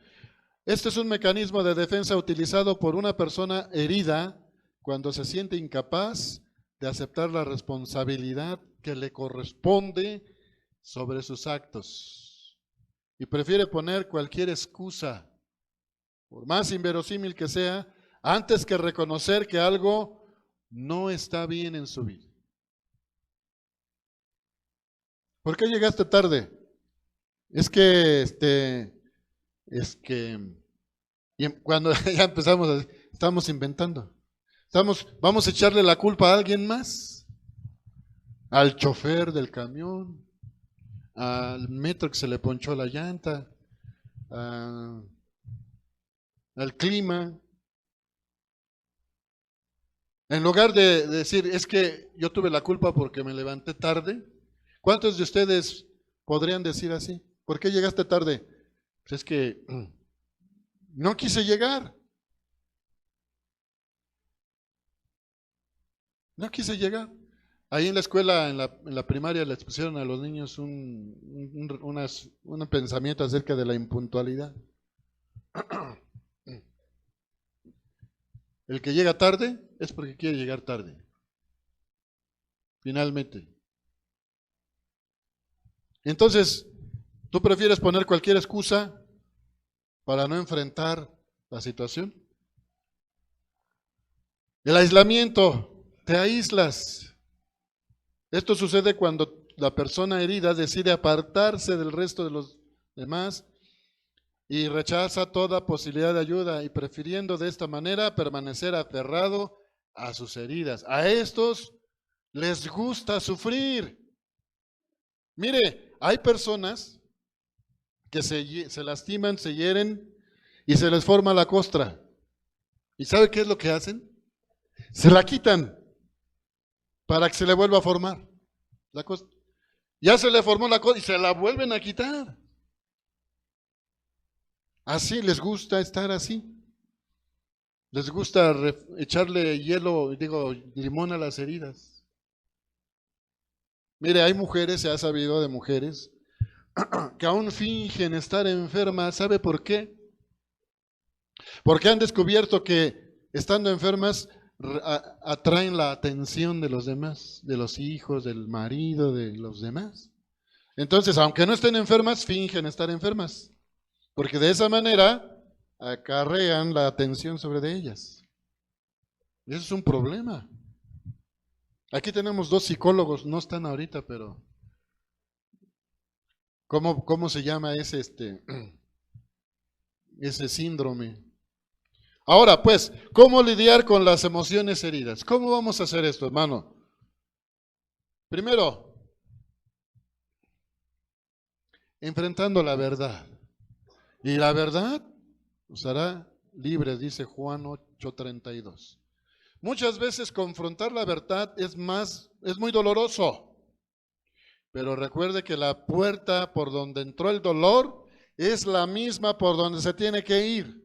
Speaker 1: Este es un mecanismo de defensa utilizado por una persona herida cuando se siente incapaz de aceptar la responsabilidad que le corresponde sobre sus actos y prefiere poner cualquier excusa, por más inverosímil que sea, antes que reconocer que algo no está bien en su vida. ¿Por qué llegaste tarde? Es que y cuando ya empezamos, estamos inventando. Vamos a echarle la culpa a alguien más, al chofer del camión, al metro que se le ponchó la llanta, al clima. En lugar de decir, es que yo tuve la culpa porque me levanté tarde. ¿Cuántos de ustedes podrían decir así? ¿Por qué llegaste tarde? Pues es que no quise llegar. No quise llegar. Ahí en la escuela, en la primaria, les pusieron a los niños un pensamiento acerca de la impuntualidad. El que llega tarde es porque quiere llegar tarde, finalmente. Entonces, ¿tú prefieres poner cualquier excusa para no enfrentar la situación? El aislamiento, te aíslas. Esto sucede cuando la persona herida decide apartarse del resto de los demás y rechaza toda posibilidad de ayuda y prefiriendo de esta manera permanecer aferrado a sus heridas. A estos les gusta sufrir. Mire, hay personas que se lastiman, se hieren y se les forma la costra. ¿Y sabe qué es lo que hacen? Se la quitan para que se le vuelva a formar la costra. Ya se le formó la costra y se la vuelven a quitar. Así les gusta estar así. Les gusta echarle hielo, limón a las heridas. Mire, hay mujeres, se ha sabido de mujeres, que aún fingen estar enfermas. ¿Sabe por qué? Porque han descubierto que estando enfermas atraen la atención de los demás, de los hijos, del marido, de los demás. Entonces, aunque no estén enfermas, fingen estar enfermas, porque de esa manera acarrean la atención sobre de ellas. Y eso es un problema. Aquí tenemos 2 psicólogos, no están ahorita, pero ¿cómo se llama ese síndrome? Ahora, pues, ¿cómo lidiar con las emociones heridas? ¿Cómo vamos a hacer esto, hermano? Primero, enfrentando la verdad. Y la verdad nos hará libres, dice Juan 8:32. Muchas veces confrontar la verdad es muy doloroso. Pero recuerde que la puerta por donde entró el dolor es la misma por donde se tiene que ir.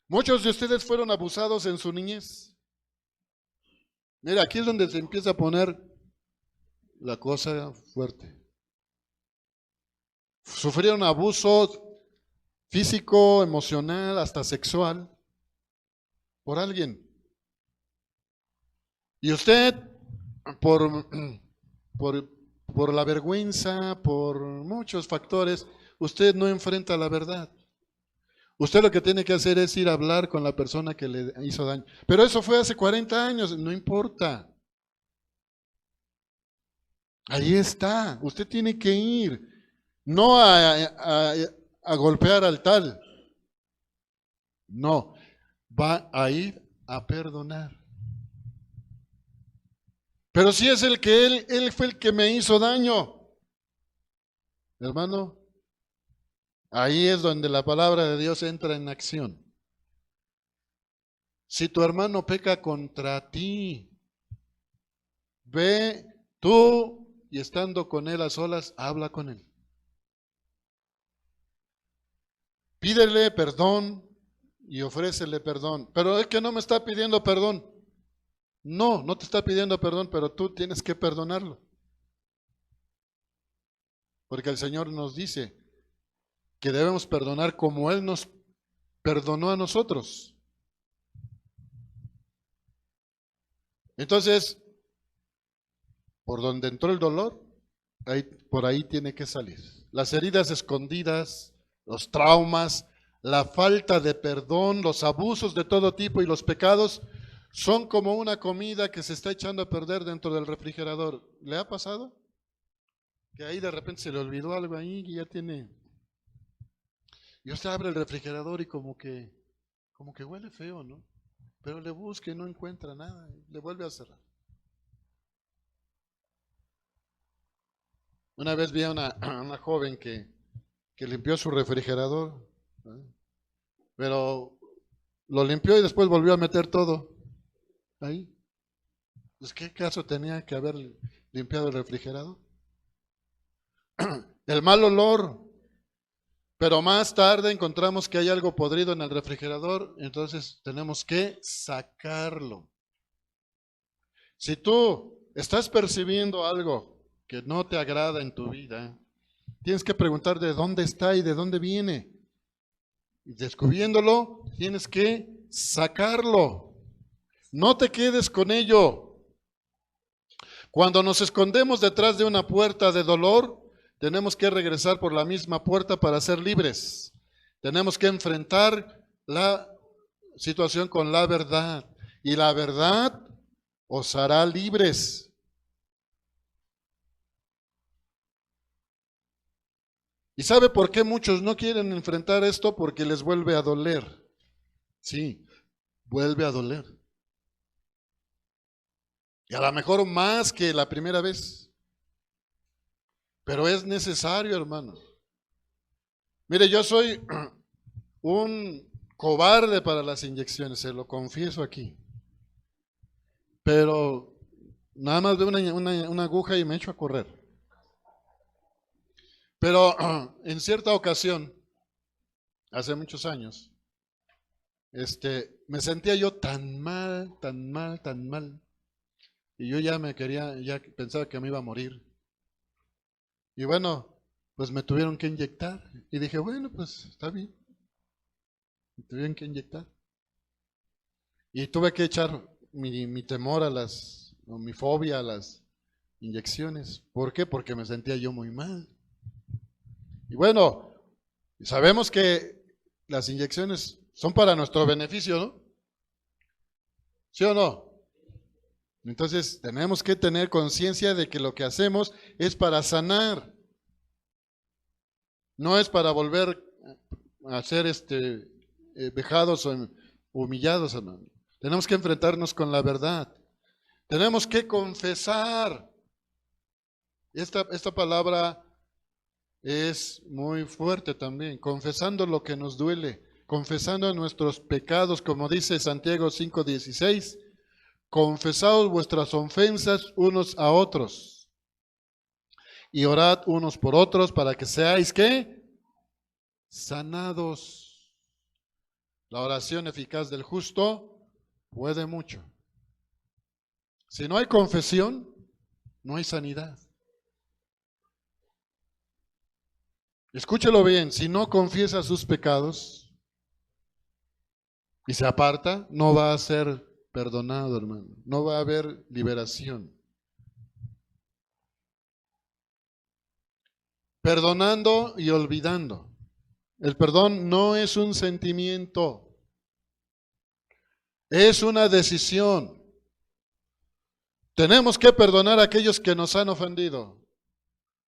Speaker 1: Muchos de ustedes fueron abusados en su niñez. Mira, aquí es donde se empieza a poner la cosa fuerte. Sufrieron abuso físico, emocional, hasta sexual por alguien. Y usted, por, por la vergüenza, por muchos factores, usted no enfrenta la verdad. Usted lo que tiene que hacer es ir a hablar con la persona que le hizo daño. Pero eso fue hace 40 años, no importa. Ahí está. Usted tiene que ir, no a golpear al tal. No, va a ir a perdonar. Pero si es él fue el que me hizo daño, hermano, ahí es donde la palabra de Dios entra en acción. Si tu hermano peca contra ti, ve tú y estando con él a solas, habla con él. Pídele perdón y ofrécele perdón. Pero es que no me está pidiendo perdón. No, no te está pidiendo perdón, pero tú tienes que perdonarlo. Porque el Señor nos dice que debemos perdonar como Él nos perdonó a nosotros. Entonces, por donde entró el dolor, por ahí tiene que salir. Las heridas escondidas, los traumas, la falta de perdón, los abusos de todo tipo y los pecados son como una comida que se está echando a perder dentro del refrigerador. ¿Le ha pasado? Que ahí de repente se le olvidó algo ahí y ya tiene. Y usted abre el refrigerador y como que huele feo, ¿no? Pero le busca y no encuentra nada, le vuelve a cerrar. Una vez vi a una joven que limpió su refrigerador, ¿no? Pero lo limpió y después volvió a meter todo ahí. Pues, ¿qué caso tenía que haber limpiado el refrigerador? El mal olor, Pero más tarde encontramos que hay algo podrido en el refrigerador, entonces tenemos que sacarlo. Si tú estás percibiendo algo que no te agrada en tu vida, tienes que preguntar de dónde está y de dónde viene. Y descubriéndolo, tienes que sacarlo. No te quedes con ello. Cuando nos escondemos detrás de una puerta de dolor, tenemos que regresar por la misma puerta para ser libres. Tenemos que enfrentar la situación con la verdad. Y la verdad os hará libres. ¿Y sabe por qué muchos no quieren enfrentar esto? Porque les vuelve a doler. Sí, vuelve a doler. Y a lo mejor más que la primera vez. Pero es necesario, hermano. Mire, yo soy un cobarde para las inyecciones, se lo confieso aquí. Pero nada más veo una aguja y me echo a correr. Pero en cierta ocasión, hace muchos años, me sentía yo tan mal, tan mal, tan mal. Y yo ya pensaba que me iba a morir. Y bueno, pues me tuvieron que inyectar. Y dije, bueno, pues está bien. Me tuvieron que inyectar. Y tuve que echar mi temor o mi fobia a las inyecciones. ¿Por qué? Porque me sentía yo muy mal. Y bueno, sabemos que las inyecciones son para nuestro beneficio, ¿no? ¿Sí o no? Entonces tenemos que tener conciencia de que lo que hacemos es para sanar. No es para volver a ser vejados o humillados, hermano. Tenemos que enfrentarnos con la verdad. Tenemos que confesar. Esta palabra es muy fuerte también. Confesando lo que nos duele. Confesando nuestros pecados, como dice Santiago 5:16. Confesaos vuestras ofensas unos a otros. Y orad unos por otros para que seáis, ¿qué? Sanados. La oración eficaz del justo puede mucho. Si no hay confesión, no hay sanidad. Escúchelo bien, si no confiesa sus pecados y se aparta, no va a ser perdonado, hermano. No va a haber liberación. Perdonando y olvidando. El perdón no es un sentimiento, es una decisión. Tenemos que perdonar a aquellos que nos han ofendido.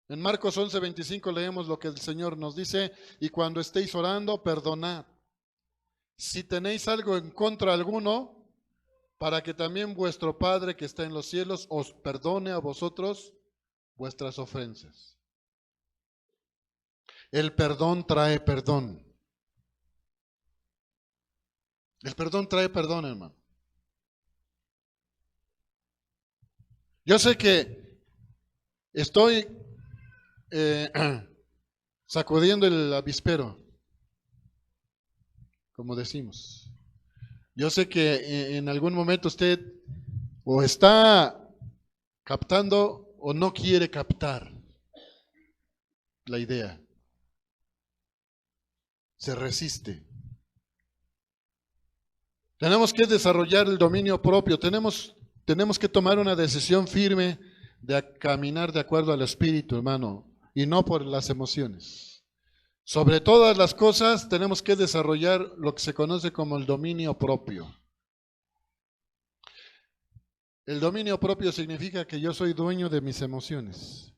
Speaker 1: En Marcos 11:25 leemos lo que el Señor nos dice, y cuando estéis orando, perdonad. Si tenéis algo en contra alguno, para que también vuestro Padre que está en los cielos os perdone a vosotros vuestras ofensas. El perdón trae perdón. El perdón trae perdón, hermano. Yo sé que estoy sacudiendo el avispero, como decimos. Yo sé que en algún momento usted o está captando o no quiere captar la idea. Se resiste. Tenemos que desarrollar el dominio propio. Tenemos que tomar una decisión firme de caminar de acuerdo al Espíritu, hermano, y no por las emociones. Sobre todas las cosas tenemos que desarrollar lo que se conoce como el dominio propio. El dominio propio significa que yo soy dueño de mis emociones,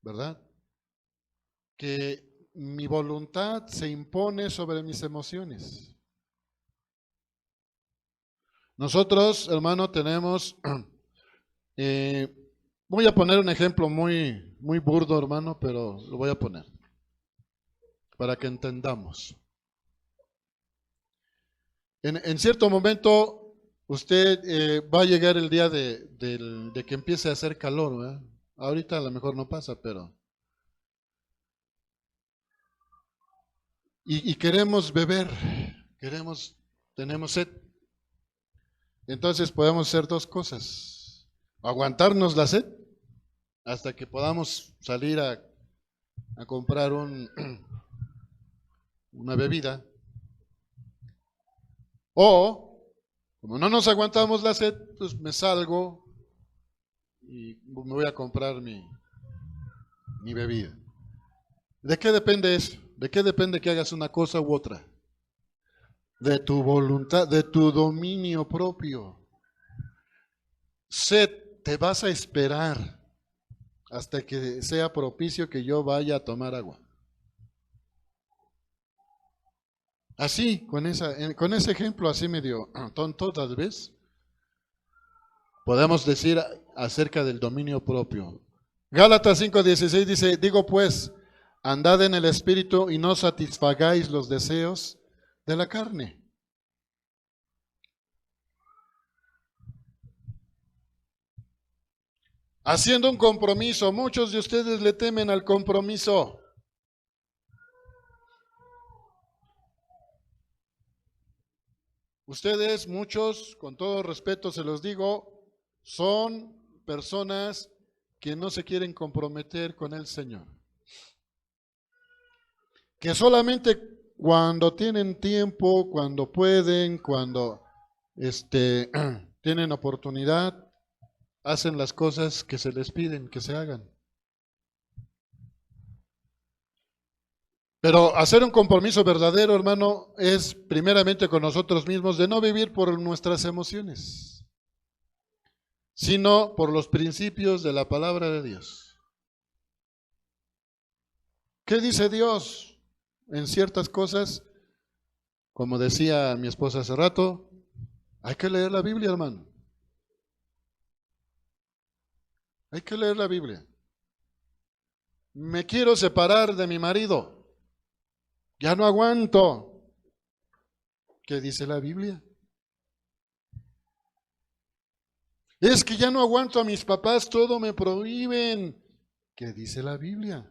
Speaker 1: ¿verdad? Que mi voluntad se impone sobre mis emociones. Nosotros, hermano, tenemos, voy a poner un ejemplo muy, muy burdo, hermano, pero lo voy a poner para que entendamos. En cierto momento, usted va a llegar el día de que empiece a hacer calor, ¿verdad? Ahorita a lo mejor no pasa, pero y queremos beber, tenemos sed. Entonces podemos hacer dos cosas: aguantarnos la sed hasta que podamos salir a comprar una bebida, o como no nos aguantamos la sed, pues me salgo y me voy a comprar mi bebida. ¿De qué depende eso? ¿De qué depende que hagas una cosa u otra? De tu voluntad, de tu dominio propio. Sed, te vas a esperar hasta que sea propicio que yo vaya a tomar agua. Así, con ese ejemplo así medio tonto tal vez, podemos decir acerca del dominio propio. Gálatas 5:16 dice, digo pues, andad en el Espíritu y no satisfagáis los deseos de la carne. Haciendo un compromiso, muchos de ustedes le temen al compromiso. Ustedes, muchos, con todo respeto se los digo, son personas que no se quieren comprometer con el Señor. Que solamente cuando tienen tiempo, cuando pueden, cuando tienen oportunidad, hacen las cosas que se les piden que se hagan. Pero hacer un compromiso verdadero, hermano, es primeramente con nosotros mismos, de no vivir por nuestras emociones, sino por los principios de la palabra de Dios. ¿Qué dice Dios en ciertas cosas? Como decía mi esposa hace rato, hay que leer la Biblia, hermano. Hay que leer la Biblia. Me quiero separar de mi marido. Ya no aguanto. ¿Qué dice la Biblia? Es que ya no aguanto a mis papás, todo me prohíben. ¿Qué dice la Biblia?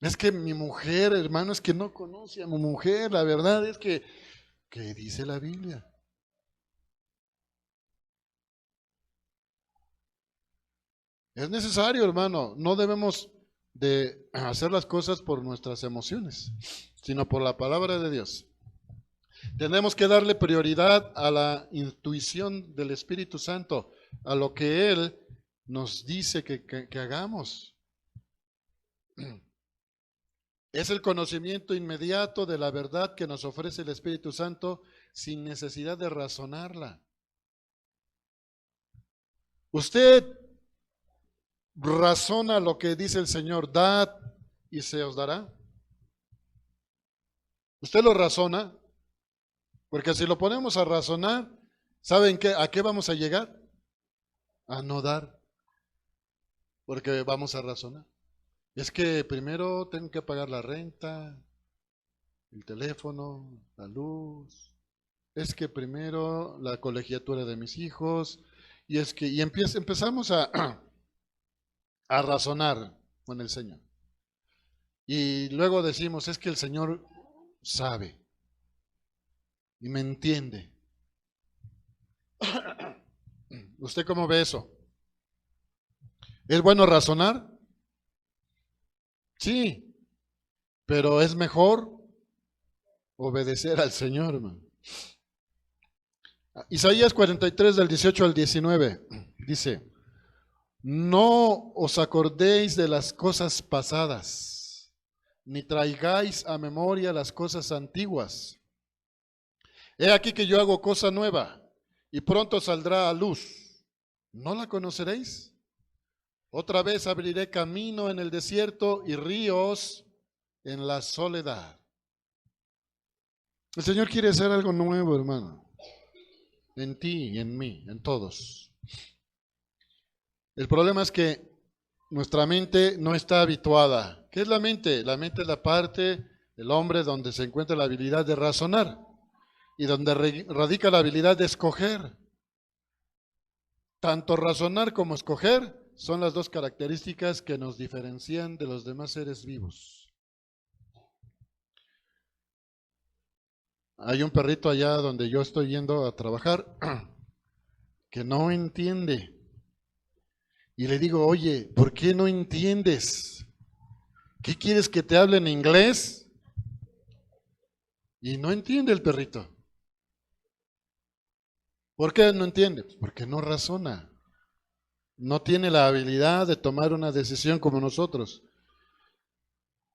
Speaker 1: Es que mi mujer, hermano, es que no conoce a mi mujer. La verdad es que, ¿qué dice la Biblia? Es necesario, hermano. No debemos de hacer las cosas por nuestras emociones, sino por la palabra de Dios. Tenemos que darle prioridad a la intuición del Espíritu Santo, a lo que Él nos dice que hagamos. Es el conocimiento inmediato de la verdad que nos ofrece el Espíritu Santo sin necesidad de razonarla. Usted razona lo que dice el Señor, dad y se os dará. Usted lo razona, porque si lo ponemos a razonar, ¿saben qué? ¿A qué vamos a llegar? A no dar, porque vamos a razonar. Es que primero tengo que pagar la renta, el teléfono, la luz. Es que primero la colegiatura de mis hijos. Y es que empezamos a razonar con el Señor. Y luego decimos, es que el Señor sabe y me entiende. ¿Usted cómo ve eso? ¿Es bueno razonar? Sí, pero es mejor obedecer al Señor, hermano. Isaías 43 del 18 al 19 dice, no os acordéis de las cosas pasadas, ni traigáis a memoria las cosas antiguas. He aquí que yo hago cosa nueva, y pronto saldrá a luz. ¿No la conoceréis? Otra vez abriré camino en el desierto y ríos en la soledad. El Señor quiere hacer algo nuevo, hermano, en ti y en mí, en todos. El problema es que nuestra mente no está habituada. ¿Qué es la mente? La mente es la parte del hombre donde se encuentra la habilidad de razonar y donde radica la habilidad de escoger. Tanto razonar como escoger son las dos características que nos diferencian de los demás seres vivos. Hay un perrito allá donde yo estoy yendo a trabajar que no entiende. Y le digo, oye, ¿por qué no entiendes? ¿Qué quieres que te hable en inglés? Y no entiende el perrito. ¿Por qué no entiende? Porque no razona. No tiene la habilidad de tomar una decisión como nosotros.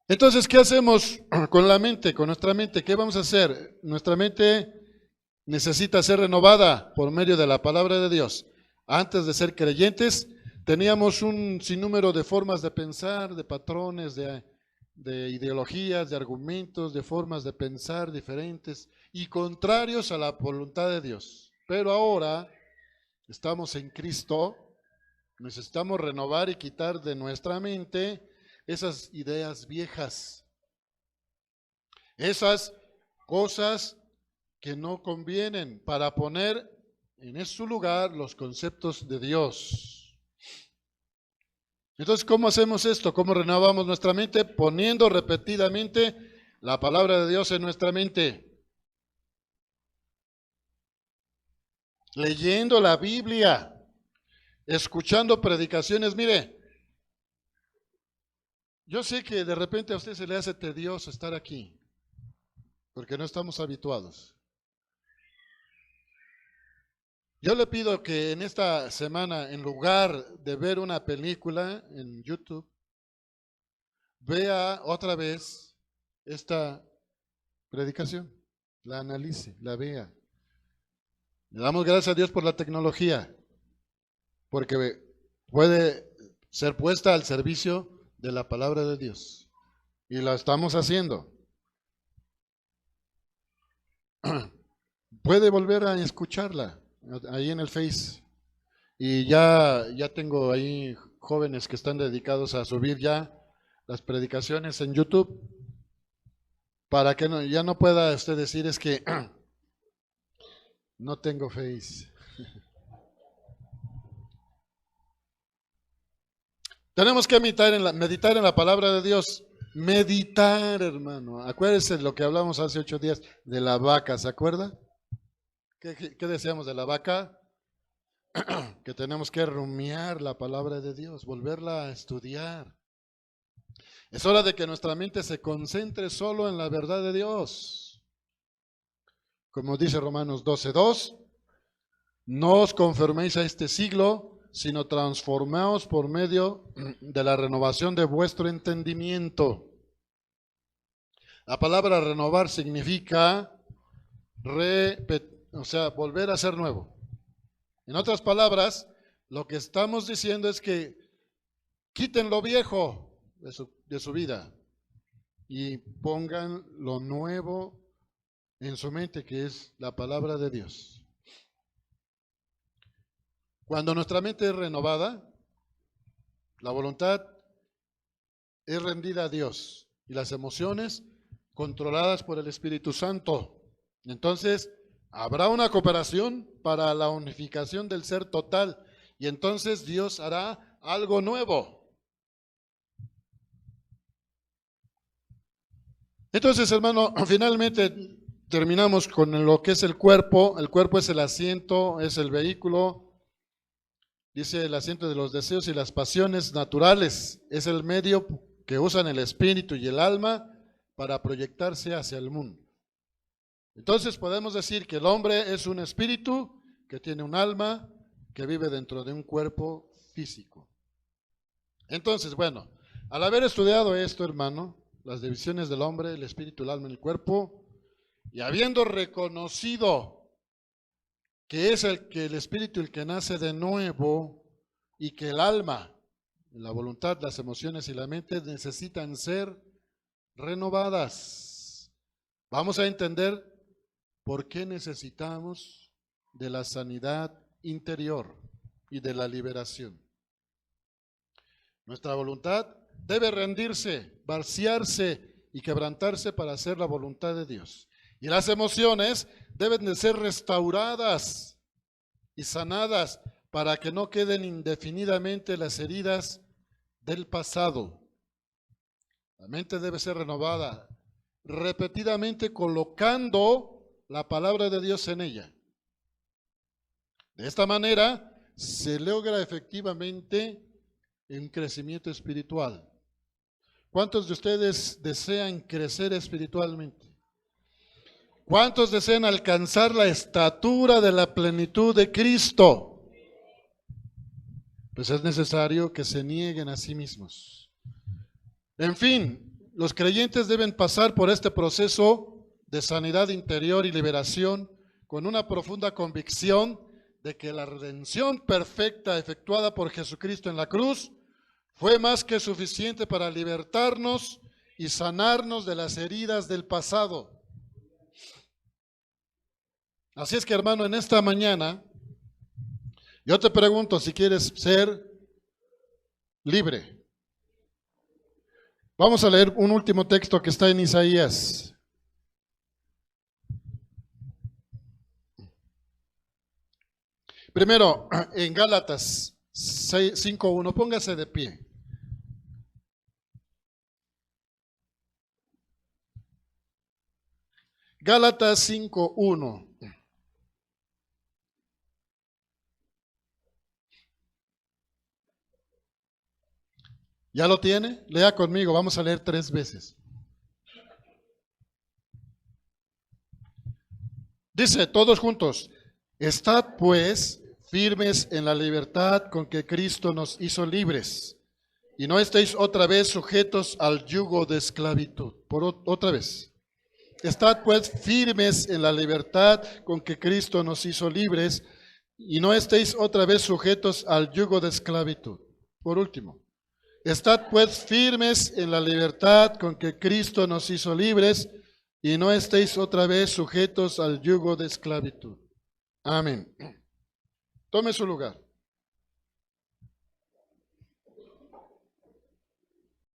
Speaker 1: Entonces, ¿qué hacemos con la mente, con nuestra mente? ¿Qué vamos a hacer? Nuestra mente necesita ser renovada por medio de la palabra de Dios. Antes de ser creyentes, teníamos un sinnúmero de formas de pensar, de patrones, de ideologías, de argumentos, de formas de pensar diferentes y contrarios a la voluntad de Dios. Pero ahora estamos en Cristo, necesitamos renovar y quitar de nuestra mente esas ideas viejas, esas cosas que no convienen, para poner en su lugar los conceptos de Dios. Entonces, ¿cómo hacemos esto? ¿Cómo renovamos nuestra mente? Poniendo repetidamente la palabra de Dios en nuestra mente. Leyendo la Biblia, escuchando predicaciones. Mire, yo sé que de repente a usted se le hace tedioso estar aquí, porque no estamos habituados. Yo le pido que en esta semana, en lugar de ver una película en YouTube, vea otra vez esta predicación, la analice, la vea. Le damos gracias a Dios por la tecnología, porque puede ser puesta al servicio de la palabra de Dios. Y lo estamos haciendo. Puede volver a escucharla ahí en el Face. Y ya tengo ahí jóvenes que están dedicados a subir ya las predicaciones en YouTube, para que ya no pueda usted decir es que no tengo Face. Tenemos que meditar en la palabra de Dios. Meditar, hermano. Acuérdese de lo que hablamos hace 8 días de la vaca, ¿se acuerda? ¿Qué decíamos de la vaca? Que tenemos que rumiar la palabra de Dios, volverla a estudiar. Es hora de que nuestra mente se concentre solo en la verdad de Dios. Como dice Romanos 12:2, no os conforméis a este siglo, sino transformaos por medio de la renovación de vuestro entendimiento. La palabra renovar significa volver a ser nuevo. En otras palabras, lo que estamos diciendo es que quiten lo viejo de su vida y pongan lo nuevo en su mente, que es la palabra de Dios. Cuando nuestra mente es renovada, la voluntad es rendida a Dios y las emociones controladas por el Espíritu Santo. Entonces, habrá una cooperación para la unificación del ser total, y entonces Dios hará algo nuevo. Entonces, hermano, finalmente terminamos con lo que es el cuerpo. El cuerpo es el asiento, es el vehículo. Dice el asiento de los deseos y las pasiones naturales. Es el medio que usan el espíritu y el alma para proyectarse hacia el mundo. Entonces podemos decir que el hombre es un espíritu que tiene un alma que vive dentro de un cuerpo físico. Entonces, bueno, al haber estudiado esto, hermano, las divisiones del hombre, el espíritu, el alma y el cuerpo, y habiendo reconocido que es el espíritu el que nace de nuevo y que el alma, la voluntad, las emociones y la mente necesitan ser renovadas, vamos a entender por qué necesitamos de la sanidad interior y de la liberación. Nuestra voluntad debe rendirse, vaciarse y quebrantarse para hacer la voluntad de Dios. Y las emociones deben de ser restauradas y sanadas para que no queden indefinidamente las heridas del pasado. La mente debe ser renovada repetidamente, colocando la palabra de Dios en ella. De esta manera se logra efectivamente un crecimiento espiritual. ¿Cuántos de ustedes desean crecer espiritualmente? ¿Cuántos desean alcanzar la estatura de la plenitud de Cristo? Pues es necesario que se nieguen a sí mismos. En fin, los creyentes deben pasar por este proceso de sanidad interior y liberación con una profunda convicción de que la redención perfecta efectuada por Jesucristo en la cruz fue más que suficiente para libertarnos y sanarnos de las heridas del pasado. Así es que, hermano, en esta mañana yo te pregunto si quieres ser libre. Vamos a leer un último texto que está en Isaías. Primero, en Gálatas 5:1, póngase de pie. Gálatas 5:1. ¿Ya lo tiene? Lea conmigo, vamos a leer 3 veces. Dice, todos juntos, estad pues firmes en la libertad con que Cristo nos hizo libres, y no estéis otra vez sujetos al yugo de esclavitud. Otra vez. Estad pues firmes en la libertad con que Cristo nos hizo libres, y no estéis otra vez sujetos al yugo de esclavitud. Por último. Estad pues firmes en la libertad con que Cristo nos hizo libres y no estéis otra vez sujetos al yugo de esclavitud. Amén. Tome su lugar.